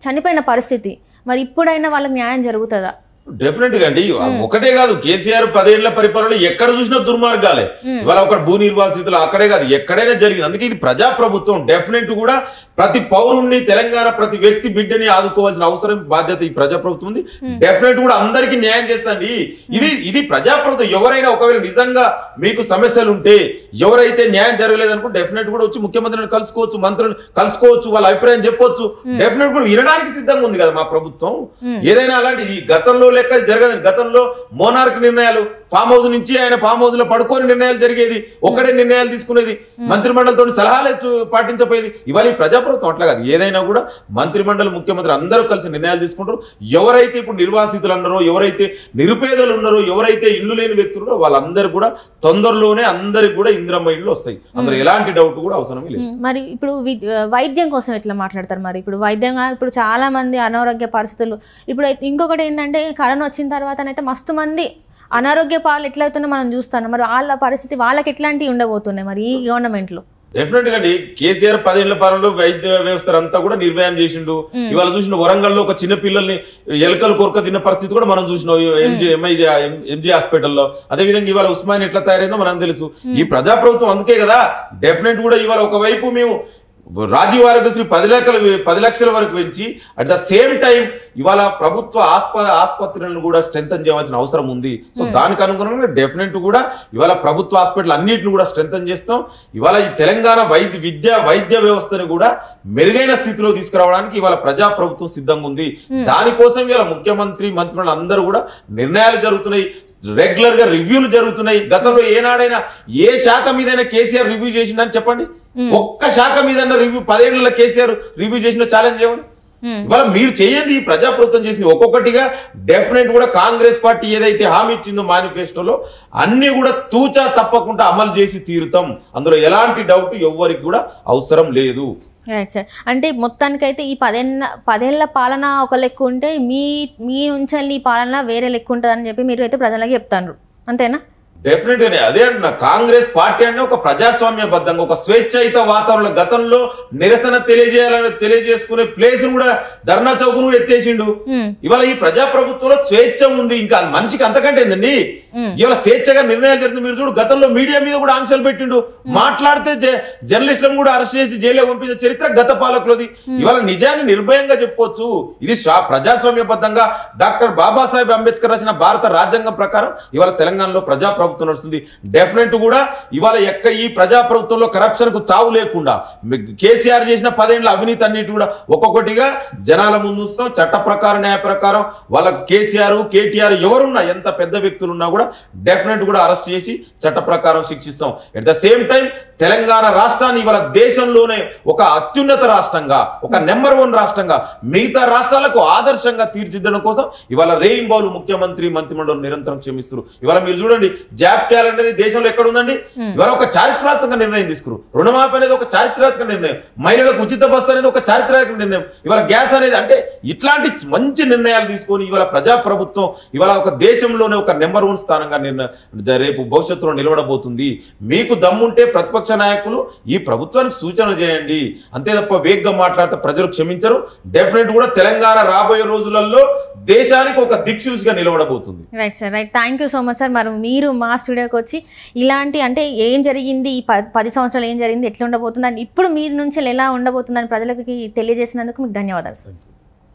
చనిపోయిన పరిస్థితి. మరి ఇప్పుడైనా వాళ్ళకి న్యాయం జరుగుతుందా? డెఫినెట్ గా అండి. ఒకటే కాదు, కేసీఆర్ 10 ఏళ్ల పరిపాలనలో ఎక్కడ చూసినా దుర్మార్గాలే. ఇవాళ ఒక భూ నిర్వాసితులు అక్కడే కాదు ఎక్కడైనా జరిగింది. అందుకే ఇది ప్రజాప్రభుత్వం. డెఫినెట్ కూడా ప్రతి పౌరుణ్ణి, తెలంగాణ ప్రతి వ్యక్తి బిడ్డని ఆదుకోవాల్సిన అవసరం, బాధ్యత ఈ ప్రజాప్రభుత్వం ఉంది. డెఫినెట్ కూడా అందరికీ న్యాయం చేస్తండి. ఇది ప్రజాప్రభుత్వం. ఎవరైనా ఒకవేళ నిజంగా మీకు సమస్యలు ఉంటే, ఎవరైతే న్యాయం జరగలేదనుకో డెఫినెట్ కూడా వచ్చి ముఖ్యమంత్రిని కలుసుకోవచ్చు, మంత్రులను కలుసుకోవచ్చు, వాళ్ళ అభిప్రాయం చెప్పొచ్చు. డెఫినెట్ కూడా వినడానికి సిద్ధంగా ఉంది కదా మా ప్రభుత్వం. ఏదైనా అలాంటి గతంలో లెక్క జరగదు. గతంలో మోనార్క్ నిర్ణయాలు, ఫామ్ హౌస్ నుంచి ఆయన ఫామ్ హౌస్ లో పడుకొని నిర్ణయాలు జరిగేది, ఒక్కడే నిర్ణయాలు తీసుకునేది, మంత్రిమండలితో సలహాలు పాటించపోయేది. ఇవాళ ఈ ప్రజాప్రభుత్వం అట్లా కాదు. ఏదైనా కూడా మంత్రిమండలి, ముఖ్యమంత్రి అందరూ కలిసి నిర్ణయాలు తీసుకుంటారు. ఎవరైతే ఇప్పుడు నిర్వాసితులు అన్నారో, ఎవరైతే నిరుపేదలు ఉన్నారో, ఎవరైతే ఇల్లు లేని వ్యక్తులు వాళ్ళందరూ కూడా తొందరలోనే అందరికి కూడా ఇందిరమ్మ ఇల్లు వస్తాయి. అందులో ఎలాంటి డౌట్ కూడా అవసరం లేదు. మరి ఇప్పుడు వైద్యం కోసం ఎట్లా మాట్లాడతారు? మరి ఇప్పుడు వైద్యంగా ఇప్పుడు చాలా మంది అనారోగ్య పరిస్థితులు. ఇప్పుడు ఇంకొకటి ఏంటంటే, కరోనా వచ్చిన తర్వాతనైతే మస్తు మంది అనారోగ్య పాలు ఎట్లయితున్నా మనం చూస్తాను. మరి వాళ్ళ పరిస్థితి వాళ్ళకి ఎట్లాంటివి ఉండబోతున్నాయి మరి ఈ గవర్నమెంట్లో? డెఫినెట్ గా అండి కేసీఆర్ 10 ఏళ్ల పాలనలో వైద్య వ్యవస్థ అంతా కూడా నిర్వహణ చేసిండు. ఇవాళ చూసిన వరంగల్లో ఒక చిన్న పిల్లల్ని ఎలకలు కొరక తిన్న పరిస్థితి కూడా మనం చూసినాం ఎంజీ హాస్పిటల్లో. అదే విధంగా ఇవాళ ఉస్మాన్ ఎట్లా తయారైందో మనకు తెలుసు. ఈ ప్రజాప్రభుత్వం అందుకే కదా డెఫినెట్ కూడా ఇవాళ ఒకవైపు మేము రాజీవ్ ఆరోగ్యశ్రీ 10 లక్షల వరకు పెంచి అట్ ద సేమ్ టైం ఇవాళ ప్రభుత్వ ఆసుపత్రులను కూడా స్ట్రెంథన్ చేయవలసిన అవసరం ఉంది. సో దానికి అనుగుణంగా డెఫినెట్ కూడా ఇవాళ ప్రభుత్వ హాస్పిటల్ అన్నింటిని కూడా స్ట్రెంథన్ చేస్తాం. ఇవాళ ఈ తెలంగాణ వైద్య వ్యవస్థను కూడా మెరుగైన స్థితిలో తీసుకురావడానికి ఇవాళ ప్రజాప్రభుత్వం సిద్ధంగా ఉంది. దానికోసం ఇవాళ ముఖ్యమంత్రి మంత్రులు అందరూ కూడా నిర్ణయాలు జరుగుతున్నాయి, రెగ్యులర్ గా రివ్యూలు జరుగుతున్నాయి. గతంలో ఏనాడైనా ఏ శాఖ మీదైనా కేసీఆర్ రివ్యూ చేసిండని చెప్పండి. ఒక్క శాఖ మీద రివ్యూ 10 ఏళ్ల కేసీఆర్ రివ్యూ చేసిన ఛాలెంజ్ ఏమని? ఇవాళ మీరు చేయండి, ఈ ప్రజాప్రభుత్వం చేసింది ఒక్కొక్కటిగా డెఫినెట్ కూడా కాంగ్రెస్ పార్టీ ఏదైతే హామీ ఇచ్చిందో మేనిఫెస్టోలో అన్ని కూడా తూచా తప్పకుండా అమలు చేసి తీరుతాం. అందులో ఎలాంటి డౌట్ ఎవ్వరికి కూడా అవసరం లేదు. Right sir. అంటే మొత్తానికైతే ఈ 10 ఏళ్ల పాలన ఒక లెక్క ఉంటే మీ నుంచి ఈ పాలన వేరే లెక్క ఉంటుందని చెప్పి మీరు అయితే ప్రజలకు చెప్తారు, అంతేనా? డెఫినెట్ గానే అదే అంటున్నా. కాంగ్రెస్ పార్టీ అంటే ఒక ప్రజాస్వామ్యబద్ధంగా ఒక స్వేచ్ఛాయుత వాతావరణం గతంలో నిరసన తెలియజేసుకునే ప్లేస్ కూడా ధర్నా చౌక్ కూడా ఎత్తేసిండు. ఇవాళ ఈ ప్రజాప్రభుత్వంలో స్వేచ్ఛ ఉంది. ఇంకా మనిషికి అంతకంటే ఏందండి? ఇవాళ స్వేచ్ఛగా నిర్ణయాలు జరుగుతుంది. మీరు చూడు గతంలో మీడియా మీద కూడా ఆంక్షలు పెట్టిండు. మాట్లాడితే జర్నలిస్టులను కూడా అరెస్ట్ చేసి జైలు పంపించే చరిత్ర గత పాలకులది. ఇవాళ నిజాన్ని నిర్భయంగా చెప్పుకోవచ్చు. ఇది ప్రజాస్వామ్యబద్ధంగా డాక్టర్ బాబాసాహెబ్ అంబేద్కర్ రాసిన భారత రాజ్యాంగం ప్రకారం ఇవాళ తెలంగాణలో ప్రజాప్రభుత్వం నడుస్తుంది. డెఫినెట్ కూడా ఇవాళ ఈ ప్రజాప్రభుత్వంలో కరప్షన్ కు తావు లేకుండా కేసీఆర్ చేసిన 10 ఏళ్ల అవినీతి అన్నిటి కూడా ఒక్కొక్కటిగా జనాల ముందు ఉంచుతాం. చట్ట ప్రకారం న్యాయ ప్రకారం వాళ్ళకు కేటీఆర్ ఎవరున్నా ఎంత పెద్ద వ్యక్తులు ఉన్నా కూడా డెఫినెట్ కూడా అరెస్ట్ చేసి చట్ట ప్రకారం శిక్షిస్తాం. At the same time Telangana రాష్ట్రాన్ని ఇవాళ దేశంలోనే ఒక అత్యున్నత రాష్ట్రంగా, ఒక నెంబర్ 1 రాష్ట్రంగా మిగతా రాష్ట్రాలకు ఆదర్శంగా తీర్చిదిద్దడం కోసం ఇవాళ రేయింబావులు ముఖ్యమంత్రి మంత్రిమండలి నిరంతరం క్షమిస్తారు. ఇవాళ మీరు చూడండి జాబ్ క్యాలెండర్ దేశంలో ఎక్కడ ఉందండి? ఇవాళ ఒక చారిత్రాత్మక నిర్ణయం తీసుకున్నారు. రుణమాఫీ అనేది ఒక చారిత్రాత్మక నిర్ణయం, మహిళలకు ఉచిత బస్సు అనేది ఒక చారిత్రాత్మక నిర్ణయం, ఇవాళ గ్యాస్ అనేది అంటే ఇట్లాంటి మంచి నిర్ణయాలు తీసుకొని ఇవాళ ప్రజాప్రభుత్వం ఇవాళ ఒక దేశంలోనే ఒక నెంబర్ 1 స్థానంగా రేపు భవిష్యత్తులో నిలబడబోతుంది. మీకు దమ్ముంటే ప్రతిపక్ష నాయకులు ఈ ప్రభుత్వానికి సూచనలు చేయండి, అంతే తప్ప వేగంగా మాట్లాడితే ప్రజలు క్షమించరు. డెఫినెట్ కూడా తెలంగాణ రాబోయే రోజులలో దేశానికి ఒక దిక్సూచిగా నిలబడబోతుంది. Right sir, right. Thank you so much sir. మరి మీరు మా స్టూడియోకి వచ్చి ఇలాంటి అంటే ఏం జరిగింది, ఈ 10 సంవత్సరాలు ఏం జరిగింది, ఎట్లా ఉండబోతుంది అని ఇప్పుడు మీ నుంచి ఎలా ఉండబోతుందని ప్రజలకి తెలియజేసినందుకు మీకు ధన్యవాదాలు సార్.